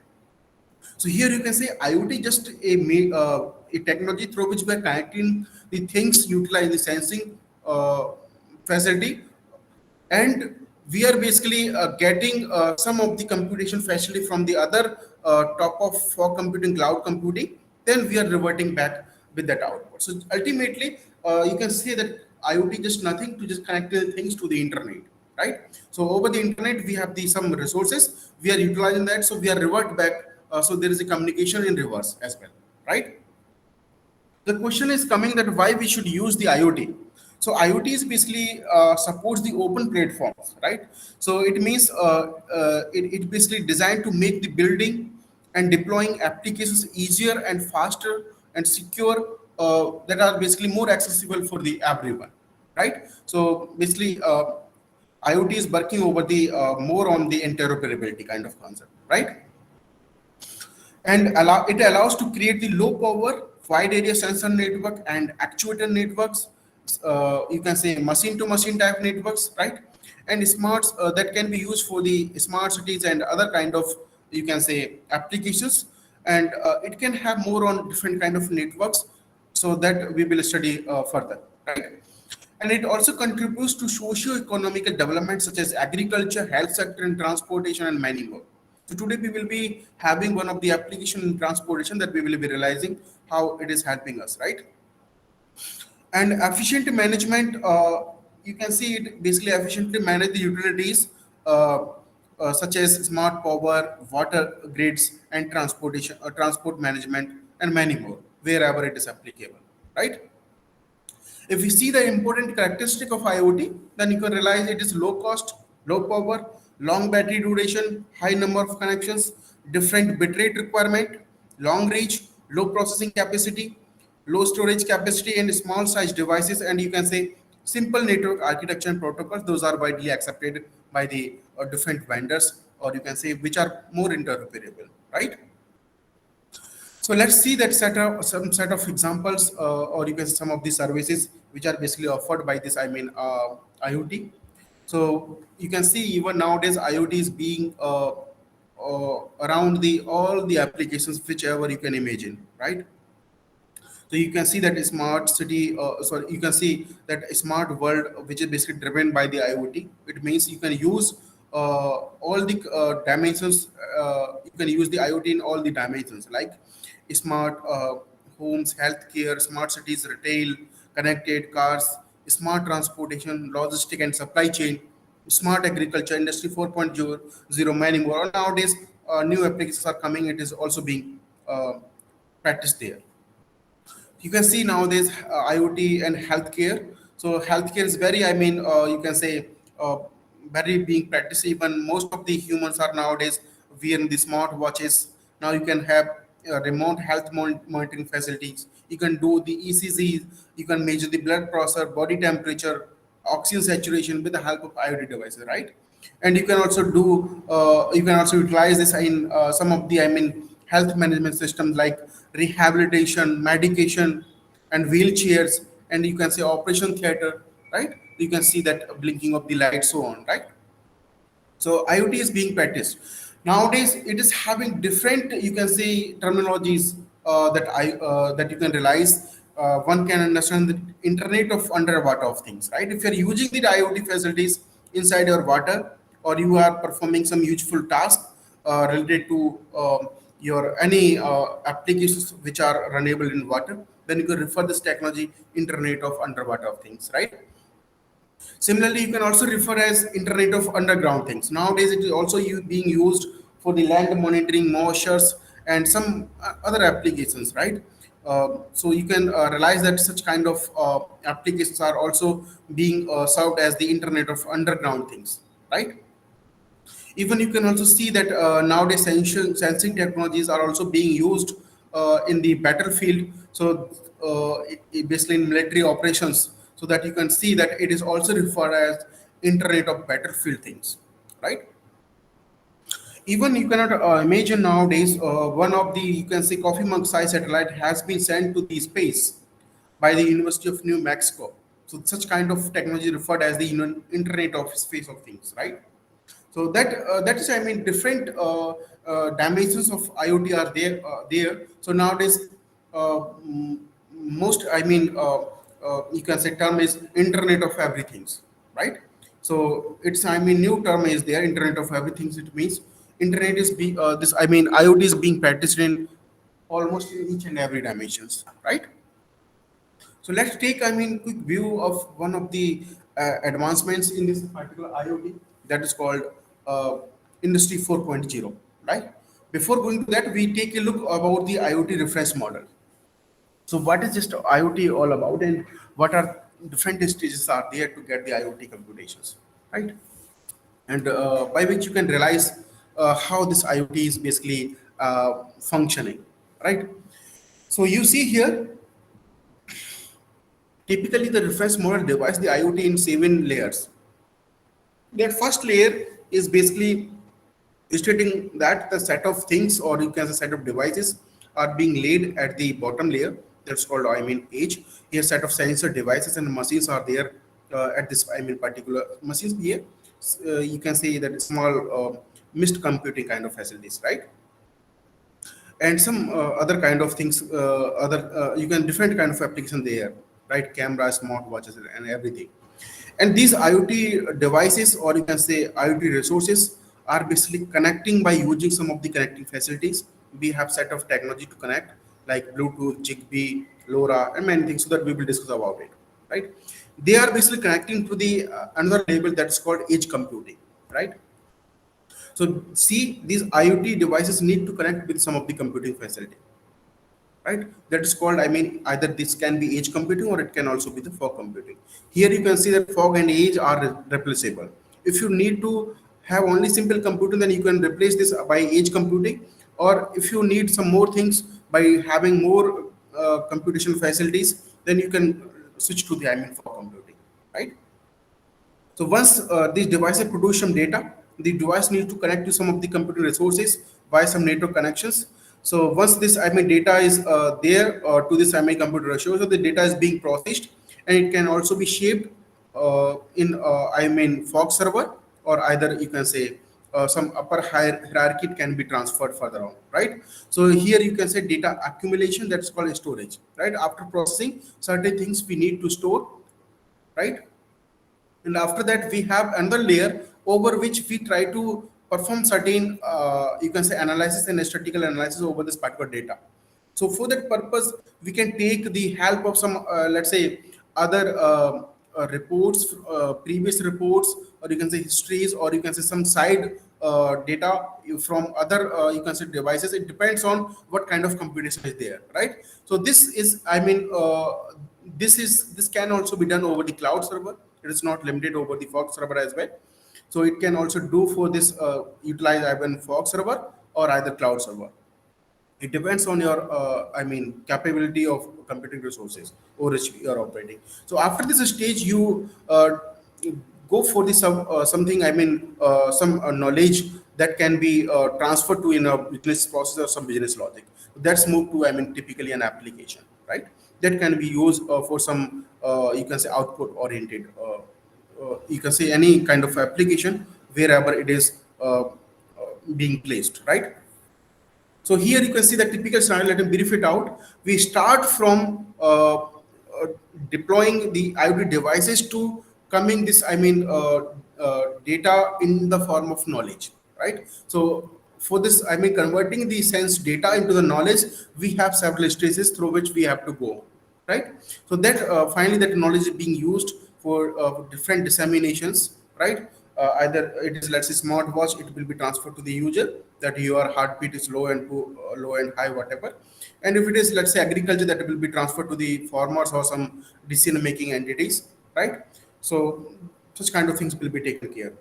So here you can say IoT just a technology through which we are connecting the things utilize the sensing facility, and we are basically getting some of the computation facility from the other top of for computing cloud computing, then we are reverting back with that output. So ultimately you can say that IoT just nothing to just connect the things to the internet, right? So over the internet we have the some resources, we are utilizing that, so we are revert back, so there is a communication in reverse as well, right? The question is coming that why we should use the IoT. So IoT is basically supports the open platforms, right? So it means it basically designed to make the building and deploying applications easier and faster and secure, that are basically more accessible for the everyone, right? So basically IoT is working over the more on the interoperability kind of concept, right? And it allows to create the low power wide area sensor network and actuator networks, you can say machine to machine type networks, right? And smarts that can be used for the smart cities and other kind of, you can say, applications. And it can have more on different kind of networks, so that we will study further, right? And it also contributes to socio-economical development such as agriculture, health sector, and transportation, and many more. So today we will be having one of the application in transportation that we will be realizing how it is helping us, right? And efficient management, you can see it basically efficiently manage the utilities such as smart power, water grids, and transportation, transport management, and many more wherever it is applicable, right? If we see the important characteristic of IoT, then you can realize it is low cost, low power, long battery duration, high number of connections, different bitrate requirement, long reach, low processing capacity, low storage capacity, and small size devices. And you can say simple network architecture and protocols. Those are widely accepted by the different vendors, or you can say which are more interoperable, right? So let's see that set of some set of examples, or you can some of the services which are basically offered by this. I mean IoT. So you can see even nowadays IoT is being around the all the applications whichever you can imagine, right? So you can see that a smart city, sorry, you can see that a smart world, which is basically driven by the IoT. It means you can use all the dimensions. You can use the IoT in all the dimensions, like smart homes, healthcare, smart cities, retail, connected cars, smart transportation, logistic and supply chain, smart agriculture, industry 4.0, many more. Nowadays, new applications are coming. It is also being practiced there. You can see nowadays IoT and healthcare. So healthcare is very, I mean, you can say very being practiced. Even most of the humans are nowadays wearing the smart watches. Now you can have remote health monitoring facilities. You can do the ECG. You can measure the blood pressure, body temperature, oxygen saturation with the help of IoT devices, right? And you can also do you can also utilize this in some of the, I mean, health management systems like rehabilitation, medication, and wheelchairs, and you can say operation theater, right? You can see that blinking of the light, so on, right? So IoT is being practiced nowadays. It is having different, you can say, terminologies that you can realize. One can understand the Internet of underwater of things, right? If you are using the IoT facilities inside your water, or you are performing some useful task related to your any applications which are runnable in water, then you can refer this technology Internet of underwater of things, right? Similarly, you can also refer as Internet of Underground Things. Nowadays, it is also being used for the land monitoring, moisures, and some other applications, right? So you can realize that such kind of applications are also being served as the internet of underground things, right? Even you can also see that nowadays sensing technologies are also being used in the battlefield. So basically in military operations, so that you can see that it is also referred as internet of battlefield things, right? Even you cannot imagine nowadays, one of the, you can say, coffee mug size satellite has been sent to the space by the University of New Mexico. So such kind of technology referred as the internet of space of things, right? So that is, I mean, different dimensions of IoT are there. So nowadays, most, I mean, you can say term is Internet of Everything's, right? So it's, I mean, new term is there, Internet of Everything's. It means internet is this, I mean, IoT is being practiced in almost in each and every dimensions, right? So let's take, I mean, quick view of one of the advancements in this particular IoT, that is called uh, Industry 4.0, right? Before going to that, we take a look about the IoT reference model. So what is just IoT all about, and what are different stages are there to get the IoT computations, right? And by which you can realize how this IoT is basically functioning, right? So you see here, typically, the reference model divides the IoT in 7 layers. That first layer is basically stating that the set of things, or you can say set of devices, are being laid at the bottom layer. That's called, I mean, edge. Here, set of sensor devices and machines are there at this, I mean, particular machines here. You can say that small mist computing kind of facilities, right? And some other kind of things, other you can different kind of application there, right? Cameras, smart watches, and everything. And these IoT devices, or you can say IoT resources, are basically connecting by using some of the connecting facilities. We have set of technology to connect, like Bluetooth, Zigbee, LoRa, and many things, so that we will discuss about it, right? They are basically connecting to the another label that's called edge computing, right? So see, these IoT devices need to connect with some of the computing facility, right? That is called, I mean, either this can be edge computing or it can also be the fog computing. Here you can see that fog and edge are replaceable. If you need to have only simple computing, then you can replace this by edge computing. Or if you need some more things by having more computation facilities, then you can switch to the, I mean, fog computing, right? So once these devices produce some data, the device needs to connect to some of the computing resources via some network connections. So once this, I mean, data is there to this, I mean, computer resource, so the data is being processed, and it can also be shaped in, I mean, fog server, or either you can say some upper hierarchy can be transferred further on, right? So here you can say data accumulation, that's called storage, right? After processing, certain things we need to store, right? And after that we have another layer over which we try to perform certain you can say analysis and statistical analysis over this particular data. So for that purpose we can take the help of some let's say other reports, previous reports, or you can say histories, or you can say some side data from other you can say devices. It depends on what kind of computation is there, right? So this is, I mean, this can also be done over the cloud server. It is not limited over the fog server as well. So it can also do for this utilize even fog server or either cloud server. It depends on your I mean capability of computing resources over which you are operating. So after this stage you go for the something, I mean some knowledge that can be transferred to in a business process or some business logic. That's moved to, I mean, typically an application, right? That can be used for some you can say output oriented you can say any kind of application wherever it is being placed, right? So here you can see the typical scenario. Let me brief it out. We start from deploying the IoT devices to coming this, I mean, data in the form of knowledge, right? So for this, I mean, converting the sense data into the knowledge, we have several stages through which we have to go, right? So that finally that knowledge is being used for different disseminations, right? either it is, let's say, smartwatch, it will be transferred to the user that your heartbeat is low and low and high, whatever. And if it is, let's say, agriculture, that will be transferred to the farmers or some decision making entities, right? So such kind of things will be taken care.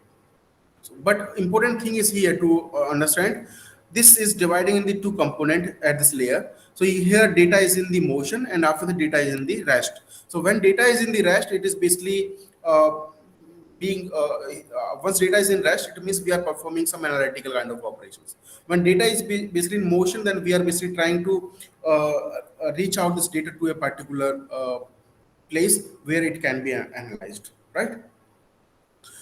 But important thing is here to understand, this is dividing in the two component at this layer. So here data is in the motion, and after the data is in the rest. So when data is in the rest, it is basically being once data is in rest, it means we are performing some analytical kind of operations. When data is basically in motion, then we are basically trying to reach out this data to a particular place where it can be analyzed, right?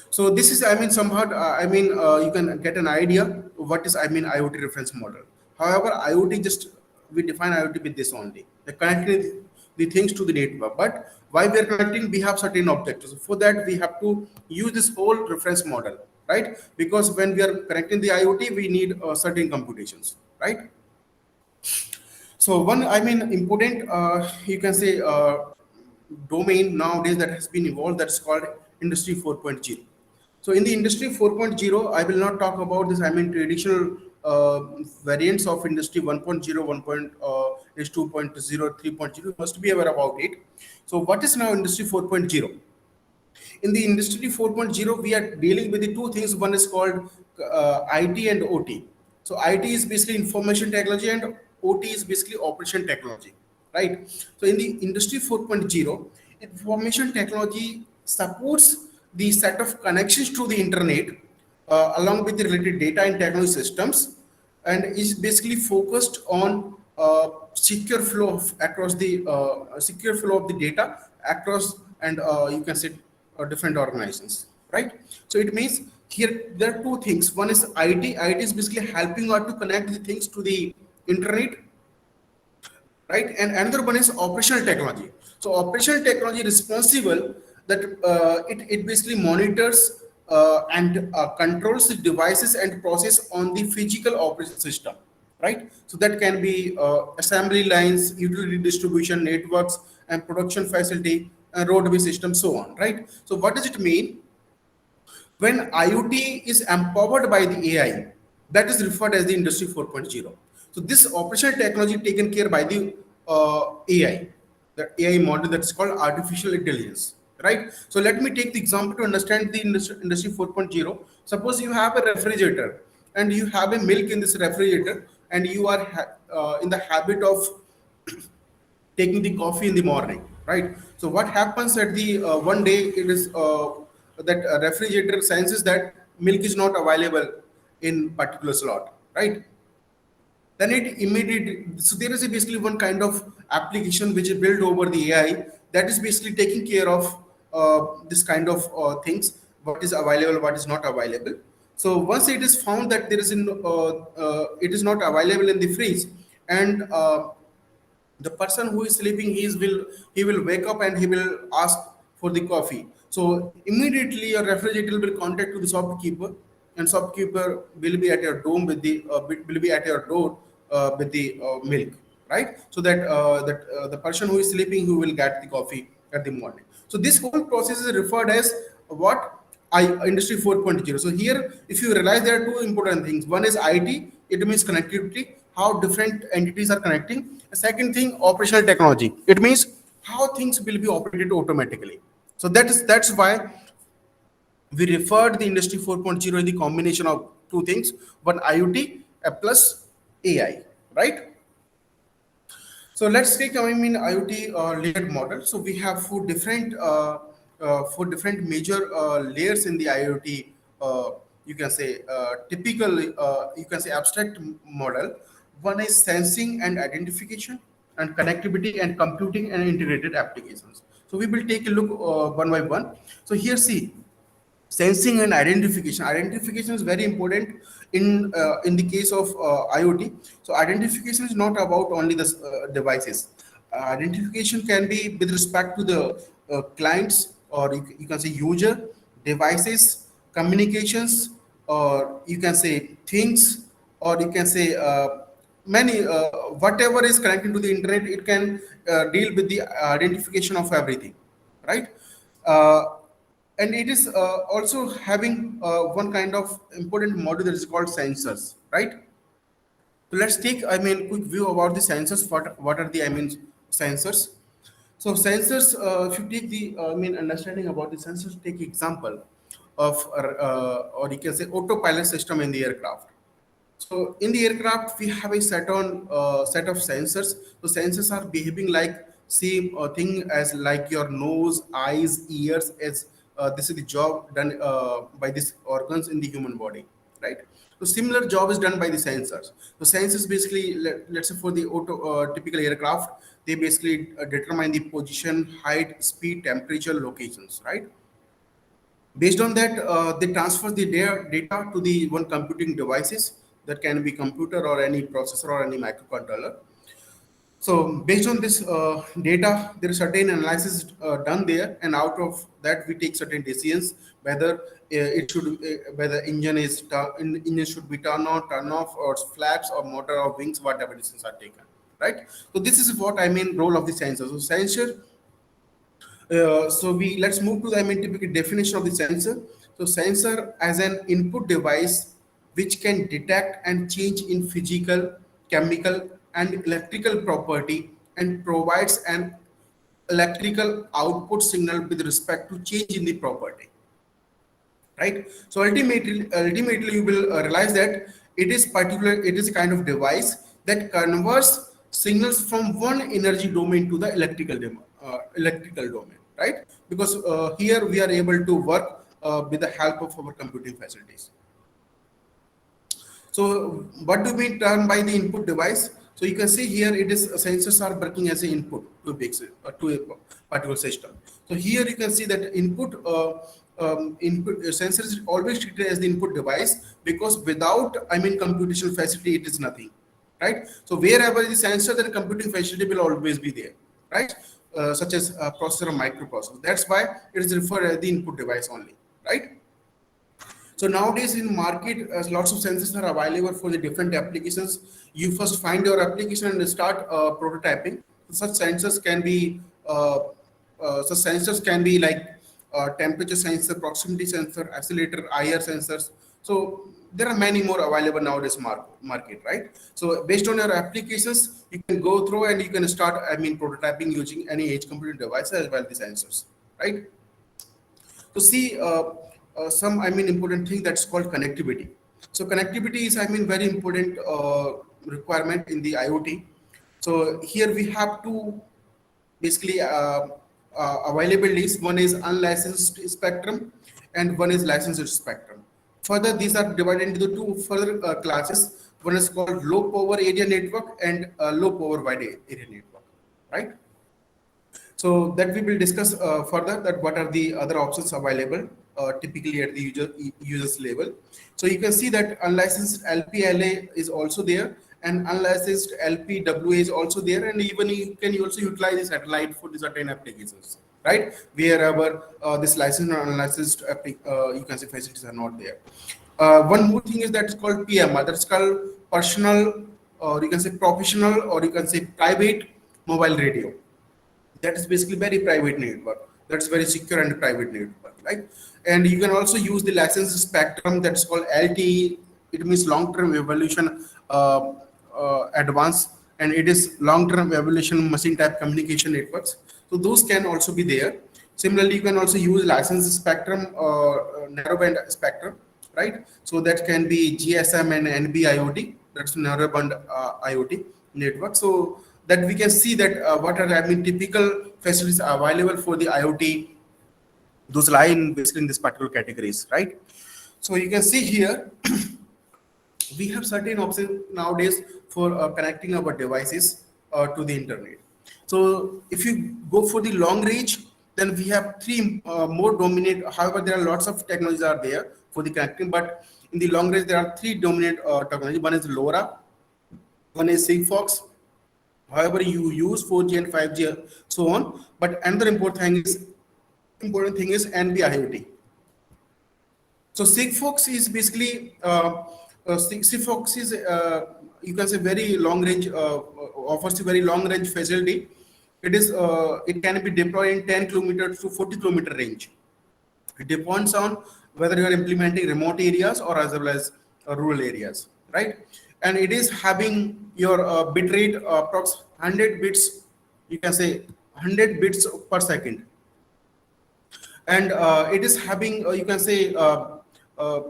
So this is, I mean, somewhat, you can get an idea what is, I mean, IoT reference model. However, IoT just, we define IoT with this only, the connecting the things to the network. But why we are connecting, we have certain objectives. For that, we have to use this whole reference model, right? Because when we are connecting the IoT, we need certain computations, right? So one, I mean, important, you can say, domain nowadays that has been evolved, that's called Industry 4.0. So in the Industry 4.0, I will not talk about this, I mean, traditional variants of Industry 1.0, 2.0, 3.0. You must be aware about it. So what is now Industry 4.0? In the Industry 4.0, we are dealing with the two things. One is called IT and OT. So IT is basically information technology, and OT is basically operation technology, right? So in the Industry 4.0, information technology supports the set of connections to the internet along with the related data and technology systems, and is basically focused on secure flow across the secure flow of the data across, and you can say different organizations, right? So it means here there are two things. One is IT. IT is basically helping us to connect the things to the internet, right? And another one is operational technology. So operational technology responsible that it basically monitors and controls the devices and process on the physical operation system, right? So that can be assembly lines, utility distribution networks, and production facility, and roadway system, so on, right? So what does it mean? When IoT is empowered by the AI, that is referred as the Industry 4.0. So this operational technology taken care by the AI, the AI model that is called artificial intelligence, right? So let me take the example to understand the Industry 4.0. Suppose you have a refrigerator and you have a milk in this refrigerator, and you are in the habit of taking the coffee in the morning, right? So what happens at the one day, it is that refrigerator senses that milk is not available in particular slot, right? Then it immediately, so there is a basically one kind of application which is built over the AI that is basically taking care of this kind of things, what is available, what is not available. So once it is found that there is it is not available in the fridge, and the person who is sleeping, he will wake up and he will ask for the coffee. So immediately your refrigerator will contact to the shopkeeper, and shopkeeper will be at your door with the will be at your door with the milk, right? So that the person who is sleeping, who will get the coffee at the morning. So this whole process is referred as what Industry 4.0. So here, if you realize, there are two important things. One is IT, it means connectivity, how different entities are connecting. The second thing, operational technology. It means how things will be operated automatically. So that's why we referred the Industry 4.0 in the combination of two things, one IoT plus AI, right? So let's take, I mean, IoT layered model. So we have four different major layers in the IoT. You can say typical, you can say abstract model. One is sensing and identification, and connectivity and computing and integrated applications. So we will take a look one by one. So here, see, sensing and identification. Identification is very important in the case of IoT. So identification is not about only the devices. Identification can be with respect to the clients, or you can say user, devices, communications, or you can say things, or you can say many whatever is connected to the internet. It can deal with the identification of everything, right? and it is also having one kind of important module that is called sensors, right? So let's take, I mean, quick view about the sensors. What are the, I mean, sensors? So sensors, if you take the, I mean, understanding about the sensors, take example of, or you can say autopilot system in the aircraft. So in the aircraft, we have a set of sensors. So sensors are behaving like same thing as like your nose, eyes, ears. As this is the job done by these organs in the human body, right? So similar job is done by the sensors. So sensors basically, let's say for the typical aircraft, they basically determine the position, height, speed, temperature, locations, right? Based on that, they transfer the data to the one computing devices that can be computer or any processor or any microcontroller. So based on this data, there is certain analysis done there, and out of that we take certain decisions whether whether engine should be turned on, turn off, or flaps or motor or wings, whatever decisions are taken, right? So this is what I mean role of the sensor. So sensor, so we let's move to the, I mean, typical definition of the sensor. So sensor as an input device which can detect and change in physical, chemical, and electrical property and provides an electrical output signal with respect to change in the property, right? So ultimately you will realize that it is a kind of device that converts signals from one energy domain to the electrical domain, right? Because here we are able to work with the help of our computing facilities. So what do we term by the input device? So you can see here it is sensors are working as an input to to a particular system. So here you can see that input sensor is always treated as the input device, because without, I mean, computational facility it is nothing, right? So wherever the sensor, then computing facility will always be there, right? Such as processor or microprocessor. That's why it is referred as the input device only, right? So nowadays in market, lots of sensors are available for the different applications. You first find your application and start prototyping. Such sensors can be like temperature sensor, proximity sensor, accelerator, IR sensors. So there are many more available nowadays market, right? So based on your applications, you can go through and you can start, I mean, prototyping using any edge computing device as well the sensors, right? To see some, I mean, important thing that's called connectivity. So connectivity is, I mean, very important requirement in the IoT. So here we have two basically available lists. One is unlicensed spectrum and one is licensed spectrum. Further, these are divided into two further classes. One is called low power area network and low power wide area network, right? So that we will discuss further, that what are the other options available typically at the users level. So you can see that unlicensed LPLA is also there, and unlicensed LPWA is also there, and even you can also utilize the satellite for the certain applications, right? Wherever this licensed or unlicensed you can say facilities are not there. One more thing is that it's called PMR. That's called personal, or you can say professional, or you can say private mobile radio. That is basically very private network. That's very secure and private network, right? And you can also use the licensed spectrum, that's called LTE. It means long-term evolution advance, and it is long-term evolution machine type communication networks. So those can also be there. Similarly, you can also use licensed spectrum, narrowband spectrum, right? So that can be GSM and NB-IoT. That's narrowband IoT network. So that we can see that what are, I mean, typical facilities available for the IoT. Those lie in basically in this particular categories, right? So you can see here we have certain options nowadays for connecting our devices to the internet. So if you go for the long range, then we have three more dominant. However, there are lots of technologies are there for the connecting, but in the long range there are three dominant technology. One is LoRa, one is Sigfox. However, you use 4G and 5G, so on. But another important thing is NB-IoT. So Sigfox is basically Sigfox is you can say very long range, offers a very long range facility. It can be deployed in 10 kilometers to 40 kilometer range, It depends on whether you are implementing remote areas or as well as rural areas, right? And it is having your bit rate approx 100 bits, you can say 100 bits per second, and it is having uh, uh,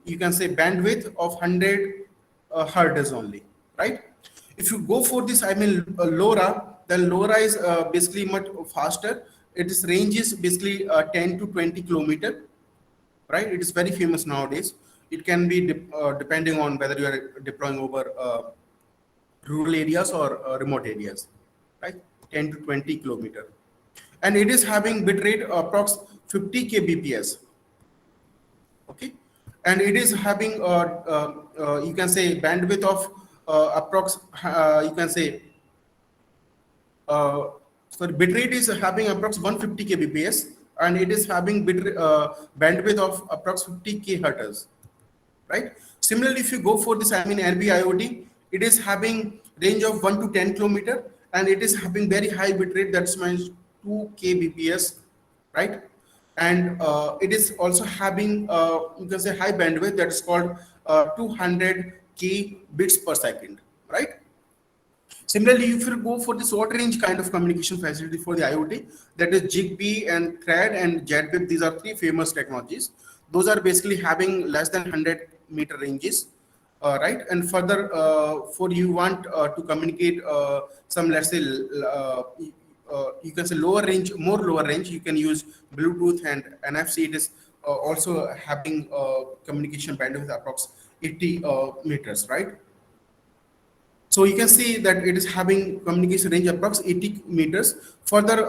you can say bandwidth of 100 hertz only, right? If you go for this, LoRa, then LoRa is basically much faster. Its range is basically 10 to 20 kilometer, right? It is very famous nowadays. It can be depending on whether you are deploying over rural areas or remote areas, right? 10 to 20 kilometer, and it is having bit rate approx 50 kbps, okay, and it is having you can say bandwidth of approx you can say uh, sorry, bit rate is having approx 150 kbps, and it is having bandwidth of approx 50 kHz, right? Similarly, if you go for this, NB IoT, it is having range of 1 to 10 kilometer, and it is having very high bit rate, that's means 2 kbps, right? And it is also having you can say high bandwidth, that is called 200 k bits per second, right? Similarly, if you go for the short range kind of communication facility for the IoT, that is Zigbee and CRAD and JetWave, these are three famous technologies. Those are basically having less than 100-meter ranges, right? And further, for you want to communicate some, let's say, you can say lower range, more lower range, you can use Bluetooth and NFC. It is also having communication bandwidth approx 80 meters, right? So you can see that it is having communication range approx 80 meters. Further,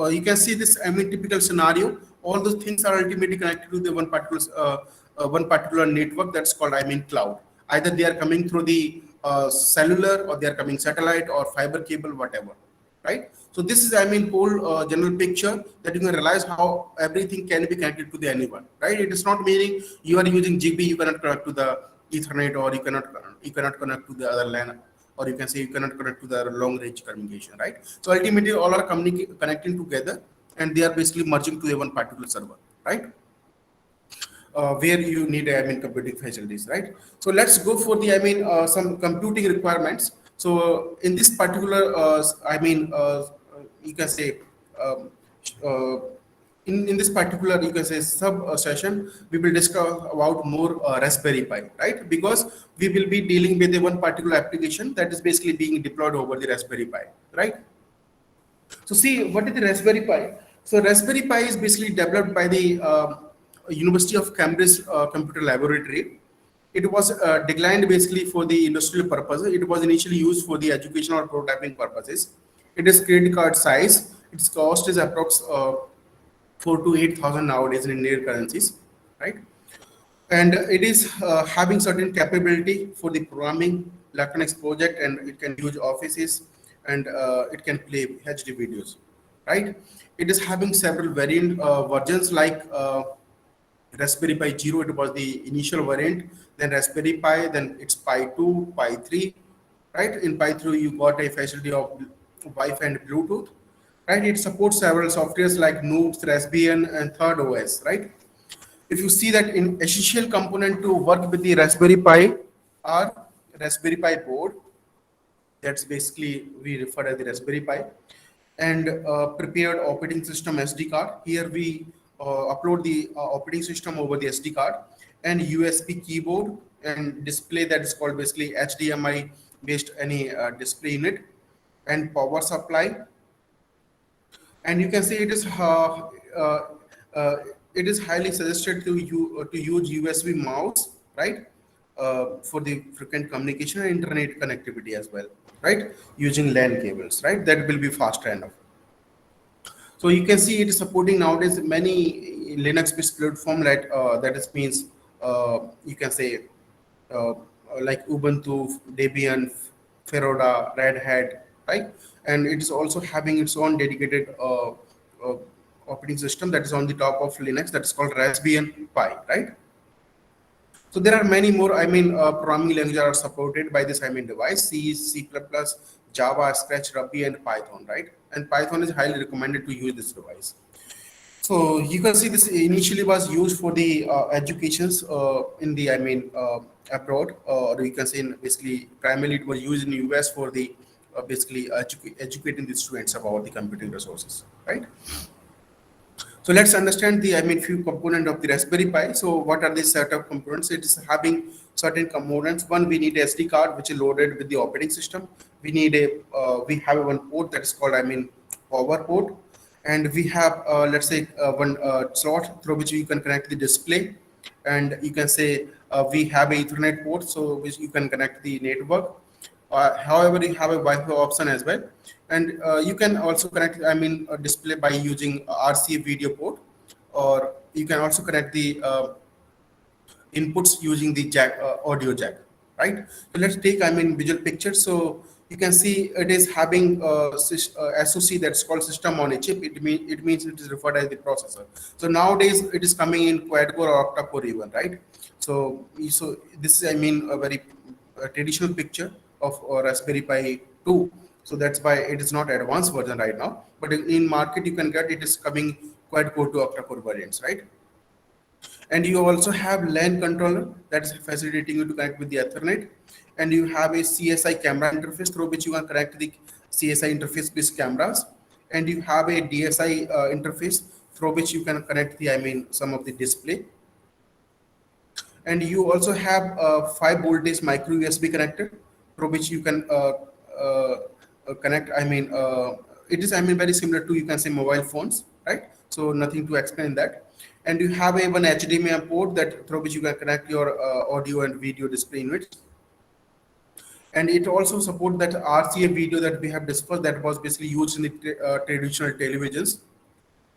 you can see this, typical scenario. All those things are ultimately connected to the one particular network that's called, cloud. Either they are coming through the cellular, or they are coming satellite or fiber cable, whatever, right? So this is, whole general picture, that you can realize how everything can be connected to the anyone, right? It is not meaning you are using Zigbee, you cannot connect to the Ethernet, or you cannot connect to the other LAN, or you can say you cannot connect to the long range communication, right? So ultimately, all are connecting together, and they are basically merging to a one particular server, right? Where you need computing facilities, right? So let's go for the some computing requirements. So in this particular you can say um, uh, in this particular, you can say, sub session, we will discuss about more Raspberry Pi, right? Because we will be dealing with a one particular application that is basically being deployed over the Raspberry Pi, right? So see, what is the Raspberry Pi? So Raspberry Pi is basically developed by the University of Cambridge Computer Laboratory. It was declined basically for the industrial purposes. It was initially used for the educational or prototyping purposes. It is credit card size. Its cost is approx 4 to 8,000 nowadays in Indian currencies, right? And it is having certain capability for the programming electronics project, and it can use offices, and it can play HD videos, right? It is having several variant versions, like Raspberry Pi Zero, it was the initial variant, then Raspberry Pi, then it's Pi 2, Pi 3, right? In Pi 3, you got a facility of Wi-Fi and Bluetooth, right? It supports several softwares like Noops, Raspbian, and Third OS, right? If you see that in essential component to work with the Raspberry Pi are Raspberry Pi board, that's basically we refer as the Raspberry Pi, and prepared operating system SD card. Here we upload the operating system over the SD card, and USB keyboard and display, that is called basically HDMI based any display unit, and power supply. And you can see uh, uh, it is highly suggested to use USB mouse, right? For the frequent communication and internet connectivity as well, right? Using LAN cables, right? That will be faster enough. So you can see it is supporting nowadays many Linux-based platform, like that is means you can say uh, like Ubuntu, Debian, Fedora, Red Hat, right? And it is also having its own dedicated operating system that is on the top of Linux, that is called Raspbian Pi, right? So there are many more, programming languages are supported by this, device: C, C++, Java, Scratch, Ruby, and Python, right? And Python is highly recommended to use this device. So you can see this initially was used for the educations in the, abroad, or you can say in basically primarily it was used in the US for the basically educating the students about the computing resources, right? So let's understand the, few component of the Raspberry Pi. So what are the set of components? It is having certain components. One, we need SD card, which is loaded with the operating system. We need we have one port that is called, power port. And we have, let's say, one slot through which you can connect the display. And you can say we have a Ethernet port, so which you can connect the network. However, you have a Wi-Fi option as well, and you can also connect, a display by using RCA video port, or you can also connect the inputs using the jack, audio jack, right? So let's take, visual picture. So you can see it is having SoC that's called system on a chip. It means it is referred as the processor. So nowadays it is coming in quad core or octa core even, right? So this is, a very traditional picture of Raspberry Pi 2. So that's why it is not advanced version right now. But in market you can get it is coming quad core to octa core variants, right? And you also have LAN controller that is facilitating you to connect with the Ethernet. And you have a CSI camera interface through which you can connect the CSI interface based cameras. And you have a DSI interface through which you can connect the, some of the display. And you also have a 5 voltage micro USB connector through which you can connect. It is, very similar to, you can say, mobile phones, right? So nothing to explain that. And you have a one HDMI port that through which you can connect your audio and video display units. And it also support that RCA video that we have discussed that was basically used in the traditional televisions.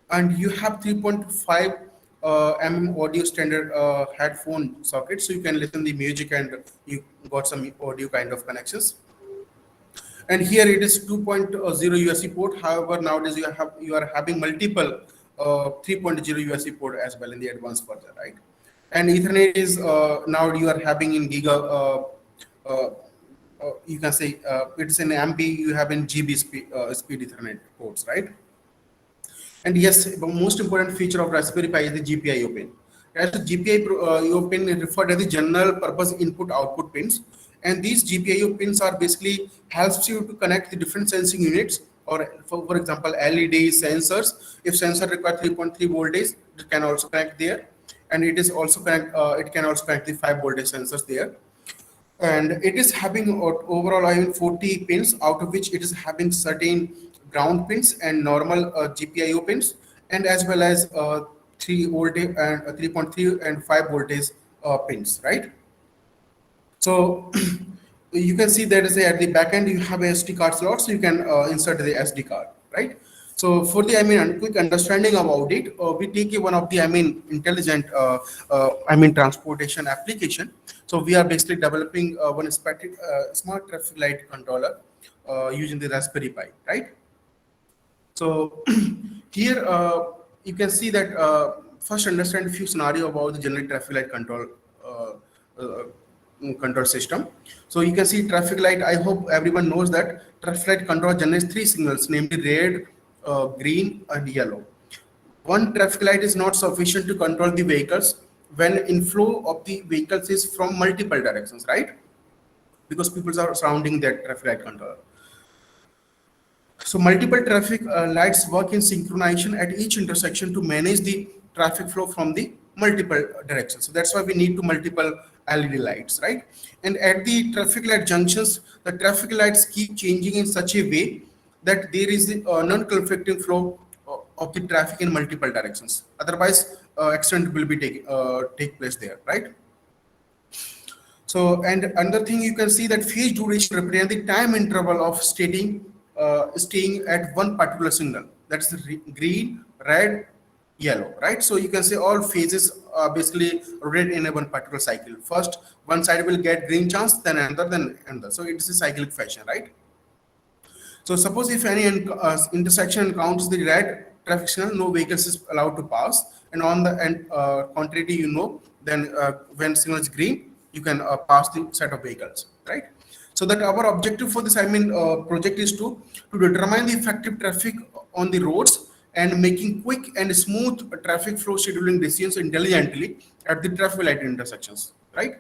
And you have 3.5 audio standard headphone socket, so you can listen the music and you got some audio kind of connections. And here it is 2.0 USB port. However, nowadays you are having multiple 3.0 USB port as well in the advanced version, right? And Ethernet is now you are having in giga. Uh, you can say it's an MB. You have in GB speed Ethernet ports, right? And yes, the most important feature of Raspberry Pi is the GPIO pin. As the GPIO pin is referred as the general purpose input output pins. And these GPIO pins are basically helps you to connect the different sensing units, or for example, LED sensors. If sensor require 3.3 voltage, it can also connect there. And it is also it can also connect the 5 voltage sensors there. And it is having overall 40 pins, out of which it is having certain ground pins and normal GPIO pins, and as well as 3 voltage and 3.3 and 5 voltage pins, right? So you can see that is at the back end you have a SD card slot, so you can insert the SD card, right? So for the quick understanding about it, we take one of the intelligent transportation application. So we are basically developing one smart traffic light controller using the Raspberry Pi, right? So here you can see that first understand a few scenario about the generic traffic light uh, uh, control system. So you can see traffic light. I hope everyone knows that traffic light control generates 3 signals, namely red, green, and yellow. One traffic light is not sufficient to control the vehicles when inflow of the vehicles is from multiple directions, right? Because people are surrounding that traffic light controller. So multiple traffic lights work in synchronization at each intersection to manage the traffic flow from the multiple directions. So that's why we need to multiple LED lights, right? And at the traffic light junctions, the traffic lights keep changing in such a way that there is the non-conflicting flow of the traffic in multiple directions. Otherwise, accident will be take place there, right? So, and another thing you can see that phase duration represents the time interval of staying at one particular signal. That's the green, red, yellow, right? So you can say all phases are basically red in a one particular cycle. First, one side will get green chance, then another. So it's a cyclic fashion, right? So suppose if any intersection encounters the red traffic signal, no vehicles is allowed to pass. And on the end, contrary, then when signal is green, you can pass the set of vehicles, right? So that our objective for this, project is to determine the effective traffic on the roads and making quick and smooth traffic flow scheduling decisions intelligently at the traffic light intersections, right?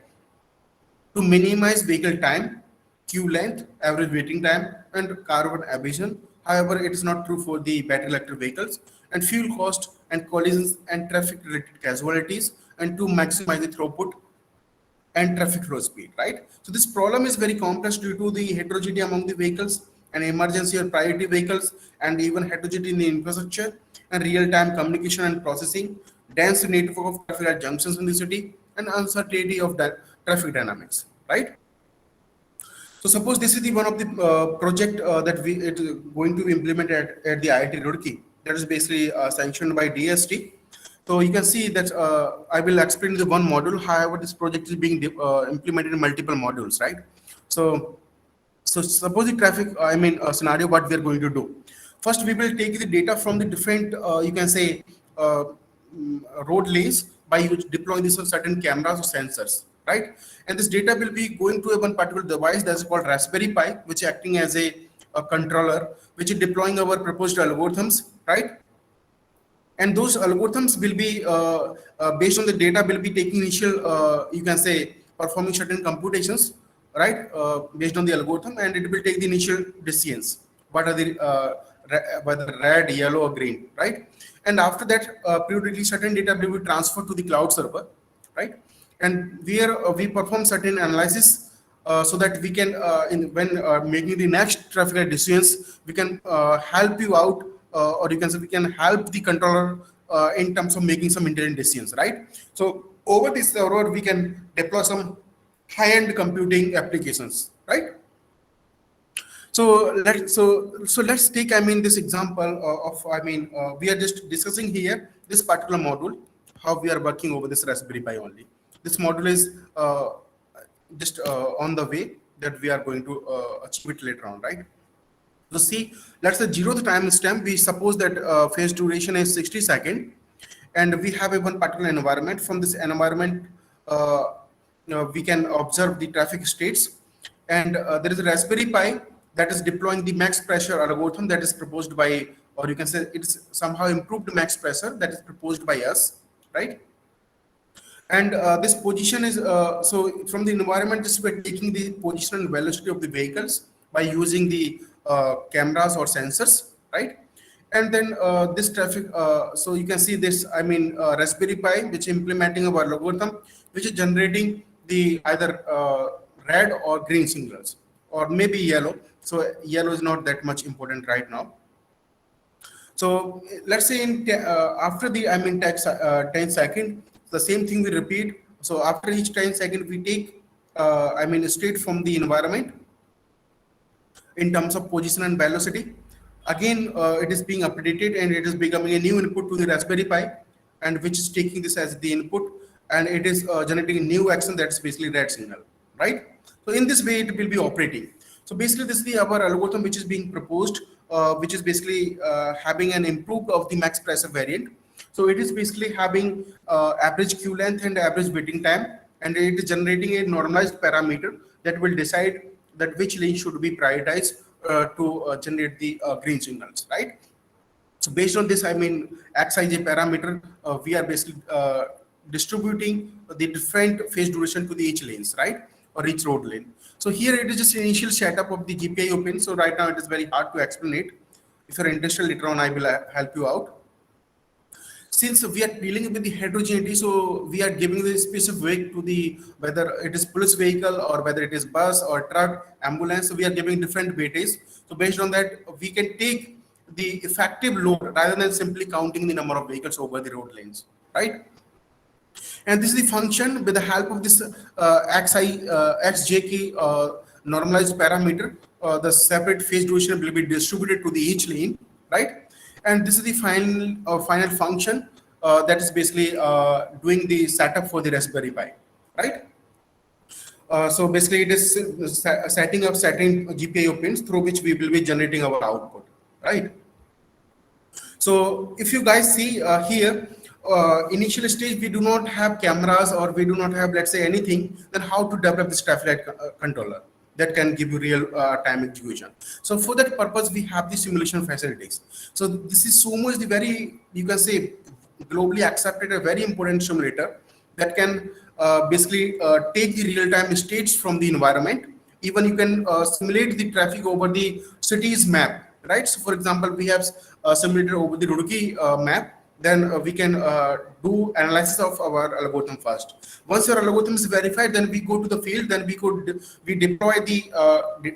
To minimize vehicle time, queue length, average waiting time, and carbon emission. However, it is not true for the battery electric vehicles, and fuel cost and collisions and traffic related casualties, and to maximize the throughput and traffic flow speed, right? So this problem is very complex due to the heterogeneity among the vehicles and emergency or priority vehicles, and even heterogeneity in the infrastructure and real-time communication and processing, dense network of traffic light junctions in the city, and uncertainty of that traffic dynamics, right? So suppose this is the one of the project that we it is going to be implemented at the IIT Roorkee. That is basically sanctioned by DST. So you can see that I will explain the one module. However, this project is being implemented in multiple modules, right? So, so suppose the traffic, scenario, what we are going to do. First, we will take the data from the different, you can say, uh, road lanes by deploying this on certain cameras or sensors, right? And this data will be going to a one particular device that's called Raspberry Pi, which is acting as a controller, which is deploying our proposed algorithms, right? And those algorithms will be based on the data will be taking initial you can say performing certain computations, right, based on the algorithm, and it will take the initial decisions what are the whether red, yellow, or green, right? And after that periodically certain data will be transferred to the cloud server, right? And where we perform certain analysis so that we can when making the next traffic light decisions, we can help you out, or you can say we can help the controller in terms of making some intelligent decisions, right? So over this server we can deploy some high-end computing applications, right? So let's take this example of we are just discussing here this particular module, how we are working over this Raspberry Pi only. This module is just on the way that we are going to achieve it later on, right? So see, let's say zeroth time stamp. We suppose that phase duration is 60 seconds, and we have a one particular environment. From this environment, uh, we can observe the traffic states, and there is a Raspberry Pi that is deploying the max pressure algorithm that is proposed by, or you can say it's somehow improved max pressure that is proposed by us, right? And this position is so from the environment, just we're taking the position and velocity of the vehicles by using the cameras or sensors, right? And then this traffic, so you can see this, Raspberry Pi, which is implementing our algorithm, which is generating the either red or green signals, or maybe yellow. So yellow is not that much important right now. So let's say after the 10 second, the same thing we repeat. So after each 10 second, we take state from the environment in terms of position and velocity. Again, it is being updated and it is becoming a new input to the Raspberry Pi, and which is taking this as the input, and it is generating a new action that's basically red signal, right? So in this way, it will be operating. So basically, this is the our algorithm which is being proposed, which is basically having an improved of the max pressure variant. So it is basically having average queue length and average waiting time, and it is generating a normalized parameter that will decide that which lane should be prioritized to generate the green signals, right? So based on this, Xij parameter, we are basically distributing the different phase duration to the each lanes, right? Or each road lane. So here it is just initial setup of the GPIO pin. So right now it is very hard to explain it. If you're interested, later on I will help you out. Since we are dealing with the heterogeneity, so we are giving the specific weight to the whether it is police vehicle or whether it is bus or truck, ambulance. So we are giving different weightage. So based on that, we can take the effective load rather than simply counting the number of vehicles over the road lanes, right? And this is the function with the help of this XJK normalized parameter. The separate phase duration will be distributed to the each lane, right? And this is the final function that is basically doing the setup for the Raspberry Pi, right? So basically, it is setting up certain GPIO pins through which we will be generating our output, right? So if you guys see here, initial stage, we do not have cameras or we do not have, let's say, anything, then how to develop this traffic light controller? that can give you real time execution. So for that purpose, we have the simulation facilities. So this is Sumo is the very, you can say, globally accepted, a very important simulator that can basically take the real-time states from the environment. Even you can simulate the traffic over the city's map, right? So for example, we have simulated over the Roorkee map. Then we can do analysis of our algorithm first. Once your algorithm is verified, then we go to the field. Then we deploy the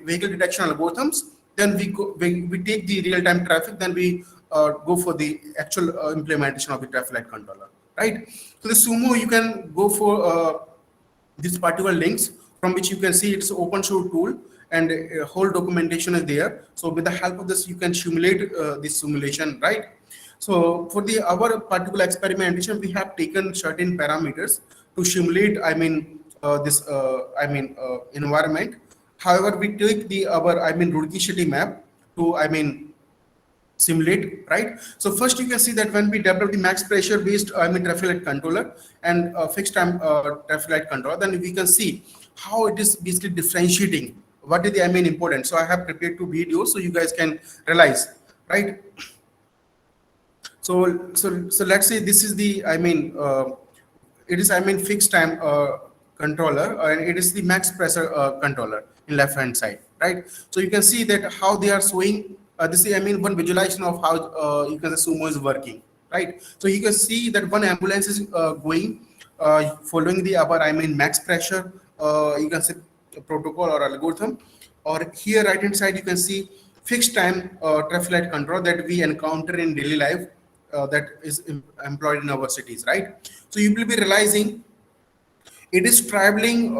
vehicle detection algorithms. Then we take the real-time traffic. Then we go for the actual implementation of the traffic light controller, right? So the Sumo, you can go for these particular links from which you can see it's open source tool, and whole documentation is there. So with the help of this, you can simulate this simulation, right? So for our particular experimentation, we have taken certain parameters to simulate, environment. However, we take our Roorkee city map to simulate, right? So first you can see that when we develop the max pressure based traffic light controller and fixed time traffic light controller, then we can see how it is basically differentiating what is the important. So I have prepared 2 videos so you guys can realize, right? So let's say this is the it is fixed time controller, and it is the max pressure controller in left hand side, right? So you can see that how they are showing this is one visualization of how you can say Sumo is working, right? So you can see that one ambulance is going following the our max pressure you can say protocol or algorithm, or here right hand side you can see fixed time traffic light control that we encounter in daily life that is employed in our cities, right? So you will be realizing it is traveling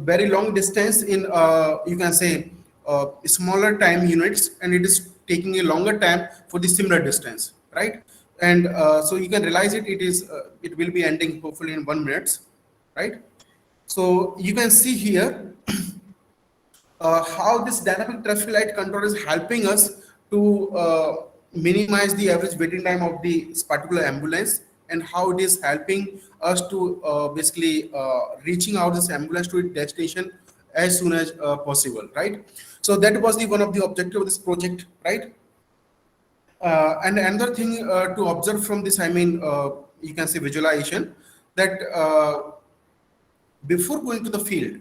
very long distance in you can say smaller time units, and it is taking a longer time for the similar distance, right? And so you can realize it will be ending hopefully in 1 minute, right? So you can see here how this dynamic traffic light control is helping us to minimize the average waiting time of this particular ambulance, and how it is helping us to basically reaching out this ambulance to its destination as soon as possible, right? So that was the one of the objective of this project, right? And another thing to observe from this, you can say visualization, that before going to the field,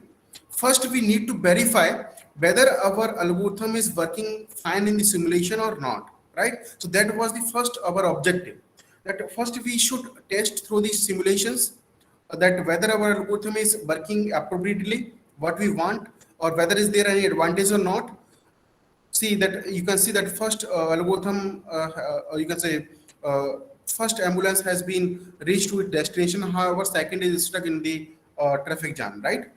first we need to verify whether our algorithm is working fine in the simulation or not, right? So that was the first our objective, that first we should test through these simulations that whether our algorithm is working appropriately what we want, or whether is there any advantage or not. See that you can see that first algorithm you can say first ambulance has been reached to its destination, however second is stuck in the traffic jam, right?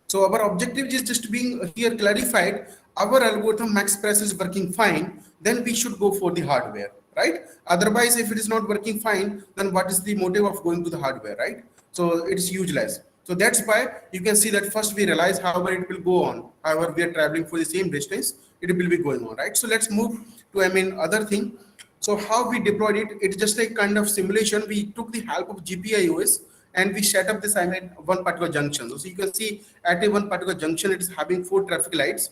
So our objective is just being here clarified. Our algorithm max press is working fine, then we should go for the hardware, right? Otherwise, if it is not working fine, then what is the motive of going to the hardware, right? So it's useless. So that's why you can see that first we realize however it will go on. However, we are traveling for the same distance, it will be going on, right? So let's move to other thing. So how we deployed it, it's just a kind of simulation. We took the help of GPIOS and we set up this one particular junction. So you can see at a one particular junction, it is having 4 traffic lights.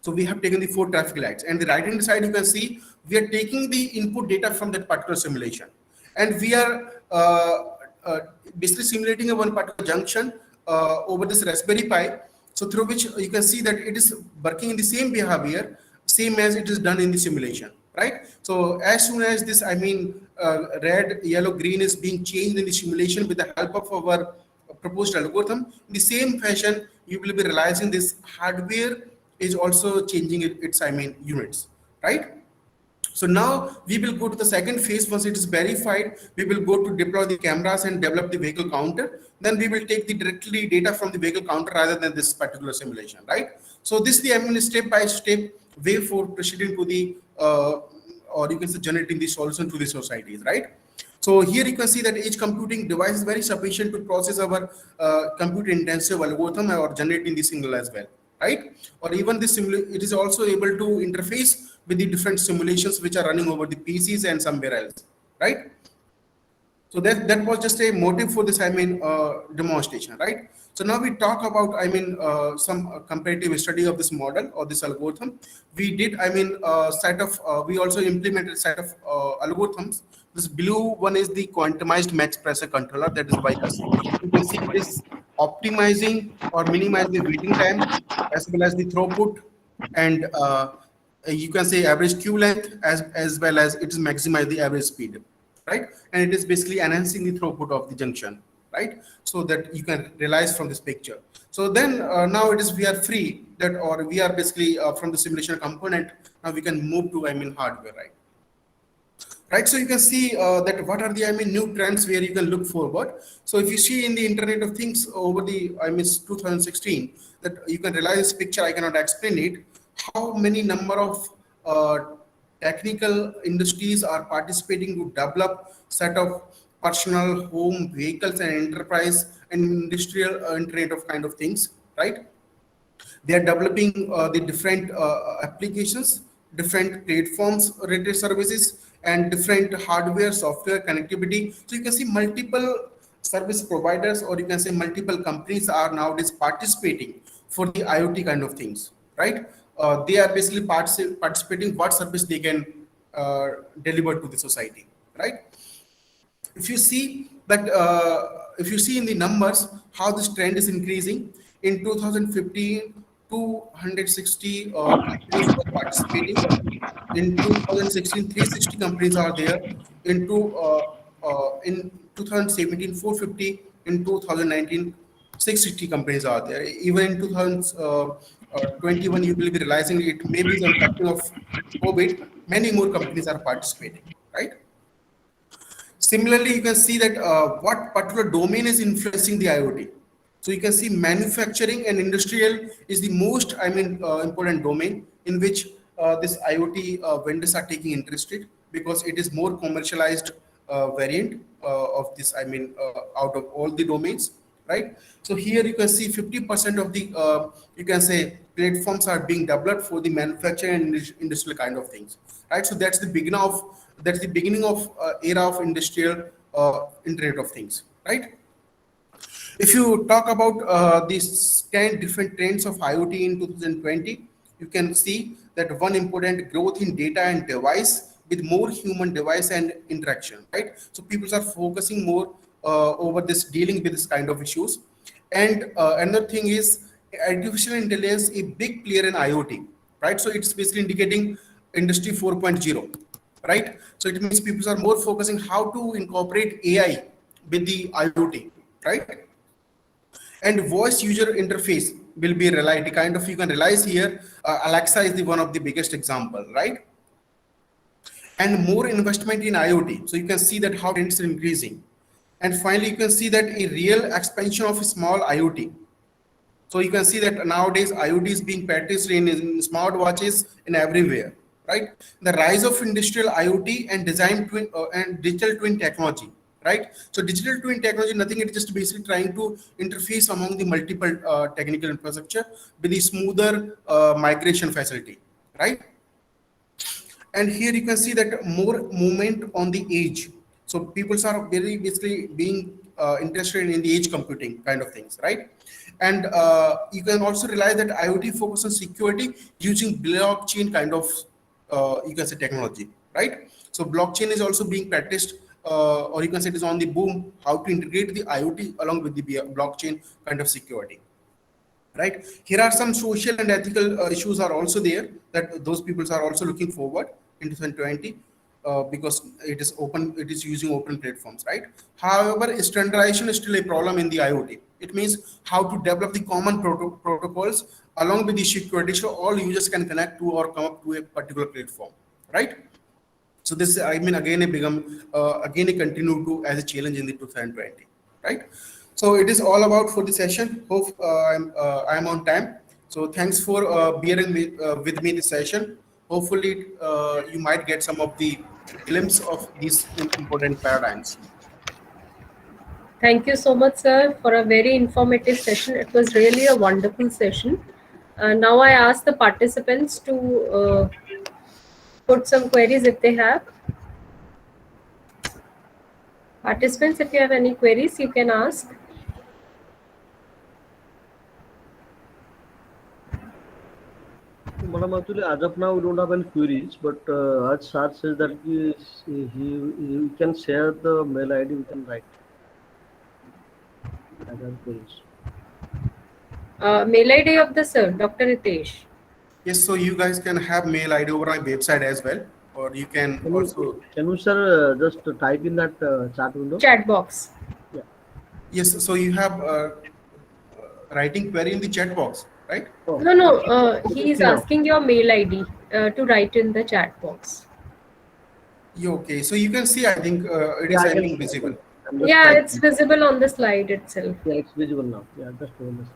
So we have taken the 4 traffic lights, and the right hand side you can see we are taking the input data from that particular simulation, and we are basically simulating a one particular junction over this Raspberry Pi. So through which you can see that it is working in the same behavior, same as it is done in the simulation, right? So as soon as this red, yellow, green is being changed in the simulation with the help of our proposed algorithm, in the same fashion you will be realizing this hardware is also changing its units, right? So now we will go to the second phase. Once it is verified, we will go to deploy the cameras and develop the vehicle counter. Then we will take the directly data from the vehicle counter rather than this particular simulation, right? So this is the step-by-step way for proceeding to the or you can say generating the solution to the societies, right? So here you can see that each computing device is very sufficient to process our compute intensive algorithm or generating the signal as well, right? Or even this it is also able to interface with the different simulations which are running over the PCs and somewhere else, right? So that was just a motive for this demonstration, right? So now we talk about, some comparative study of this model or this algorithm. We did, we also implemented a set of algorithms. This blue one is the quantumized max pressure controller, that is BICUS. You can see it is optimizing or minimize the waiting time as well as the throughput, and you can say average queue length, as well as it is maximize the average speed, right? And it is basically enhancing the throughput of the junction, right? So that you can realize from this picture. So then now it is we are free that, or we are basically from the simulation component, now we can move to hardware, right? Right, so you can see that what are the new trends where you can look forward. So if you see in the Internet of Things over the 2016, that you can realize this picture, I cannot explain it, how many number of uh, technical industries are participating to develop set of personal home vehicles and enterprise and industrial Internet of kind of things, right? They are developing the different applications, different platforms, related services, and different hardware, software, connectivity. So you can see multiple service providers, or you can say multiple companies are nowadays participating for the IoT kind of things, right? They are basically participating what service they can deliver to the society, right? If you see that, if you see in the numbers how this trend is increasing, in 2015 260 companies were participating. In 2016 360 companies are there. In 2017 450. In 2019 660 companies are there. Even in 2021 you will be realizing it may be some factor of COVID, many more companies are participating, right? Similarly, you can see that what particular domain is influencing the IoT. So you can see manufacturing and industrial is the most, important domain in which this IoT vendors are taking interested, because it is more commercialized variant of this. Out of all the domains, right? So here you can see 50% of the you can say platforms are being developed for the manufacturing and industrial kind of things, right? So that's the beginning of era of industrial Internet of Things, right? If you talk about these 10 different trends of IoT in 2020, you can see that one important growth in data and device with more human device and interaction, right? So people are focusing more over this, dealing with this kind of issues. And another thing is artificial intelligence, a big player in IoT, right? So it's basically indicating industry 4.0, right? So it means people are more focusing how to incorporate AI with the IoT, right? And voice user interface will be reality kind of, you can realize here Alexa is the one of the biggest example, right? And more investment in IoT, so you can see that how trends are increasing. And finally you can see that a real expansion of small IoT. So you can see that nowadays IoT is being practiced in smart watches in everywhere, right? The rise of industrial IoT and design twin and digital twin technology, right? So digital twin technology, nothing, it's just basically trying to interface among the multiple technical infrastructure with the smoother migration facility, right? And here you can see that more movement on the edge. So people are very basically being interested in the edge computing kind of things, right? And you can also realize that IoT focus on security using blockchain kind of you can say technology, right? So blockchain is also being practiced, or you can say it is on the boom, how to integrate the IoT along with the blockchain kind of security, right? Here are some social and ethical issues are also there, that those people are also looking forward in 2020, because it is open, it is using open platforms, right? However, standardization is still a problem in the IoT. It means how to develop the common protocols along with the security, so all users can connect to or come up to a particular platform, right? So this, again, it become again a continue to as a challenge in the 2020, right? So it is all about for the session. Hope I'm on time. So thanks for bearing with me this session. Hopefully you might get some of the glimpse of these important paradigms. Thank you so much, sir, for a very informative session. It was really a wonderful session. Now I ask the participants to put some queries if they have. Participants, if you have any queries, you can ask. Madam, actually, as of now, we don't have any queries, but as sir says that he can share the mail ID, we can write as our queries. Mail ID of the sir, Dr. Neetesh. Yes, so you guys can have mail ID over my website as well, or you can also. Can you, sir, just type in that chat window? Chat box. Yeah. Yes, so you have writing query in the chat box, right? Oh, No, no, you he can is see now. asking your mail ID to write in the chat box. Okay, so you can see, I think it Yeah, is, I I can think, see. visible. I'm just Yeah, typing. it's visible on the slide itself. Yeah, it's visible now. Yeah, just hold this.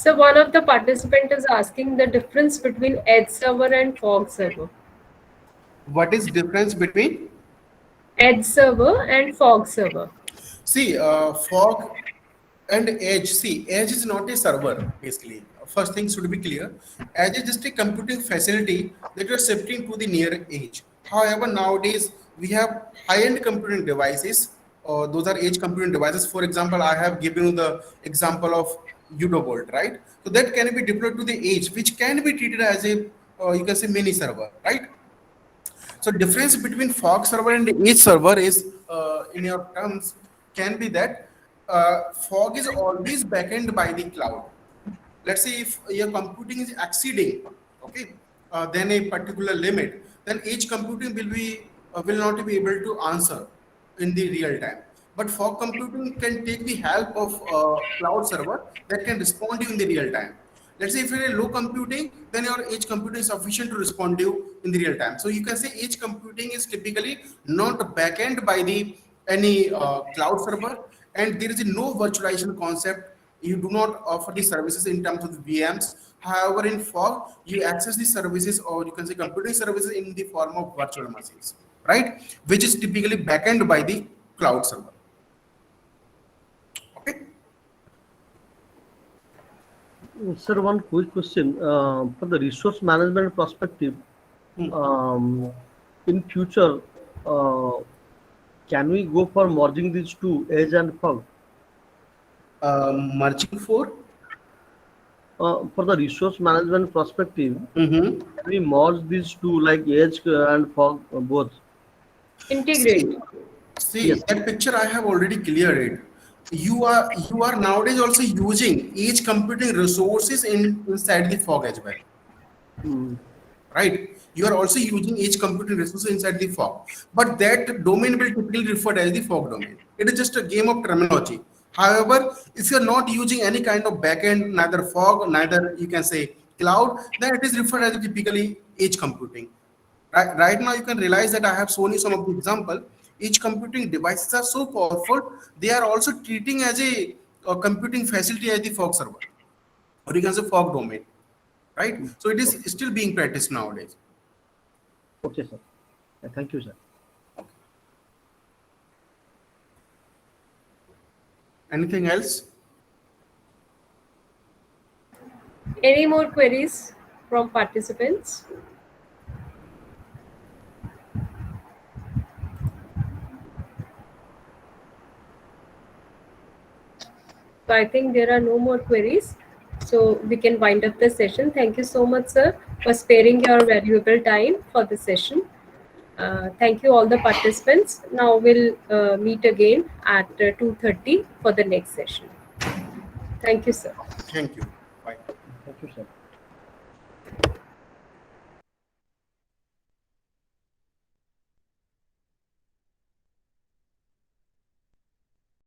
So one of the participant is asking the difference between edge server and fog server. What is difference between? Edge server and fog server. See, fog and edge. See, edge is not a server, basically. First thing should be clear. Edge is just a computing facility that you are shifting to the near edge. However, nowadays we have high-end computing devices. Those are edge computing devices. For example, I have given you the example of Udobolt, right? So that can be deployed to the edge, which can be treated as a you can say mini server, right? So difference between fog server and edge server is, in your terms, can be that fog is always backend by the cloud. Let's say if your computing is exceeding, okay, then a particular limit, then edge computing will not be able to answer in the real time. But fog computing can take the help of cloud server that can respond to you in the real time. Let's say if you're a low computing, then your edge computing is sufficient to respond to you in the real time. So you can say edge computing is typically not backend by the any cloud server, and there is no virtualization concept. You do not offer the services in terms of the VMs. However, in fog, you access the services, or you can say computing services in the form of virtual machines, right? Which is typically backend by the cloud server. Okay. Sir, one quick question. For the resource management perspective, um, in future, uh, can we go for merging these two, edge and fog? Merging for. For the resource management perspective, Mm-hmm. can we merge these two like edge and fog both? Integrate. See, see Yes. that picture I have already cleared it. You are nowadays also using edge computing resources inside the fog as well, Mm, right? You are also using edge computing resources inside the fog, but that domain will typically referred as the fog domain. It is just a game of terminology. However, if you are not using any kind of backend, neither fog, neither you can say cloud, then it is referred as typically edge computing. Right now, you can realize that I have shown you some of the example. Each computing devices are so powerful, they are also treating as a computing facility as the fog server, or you can say fog domain, right? mm. So it is Okay. still being practiced nowadays. Okay, sir. Thank you, sir. Anything else? Any more queries from participants? So I think there are no more queries. So we can wind up the session. Thank you so much, sir, for sparing your valuable time for the session. Thank you all the participants. Now we'll meet again at 2:30 for the next session. Thank you, sir. Thank you. Bye. Thank you, sir.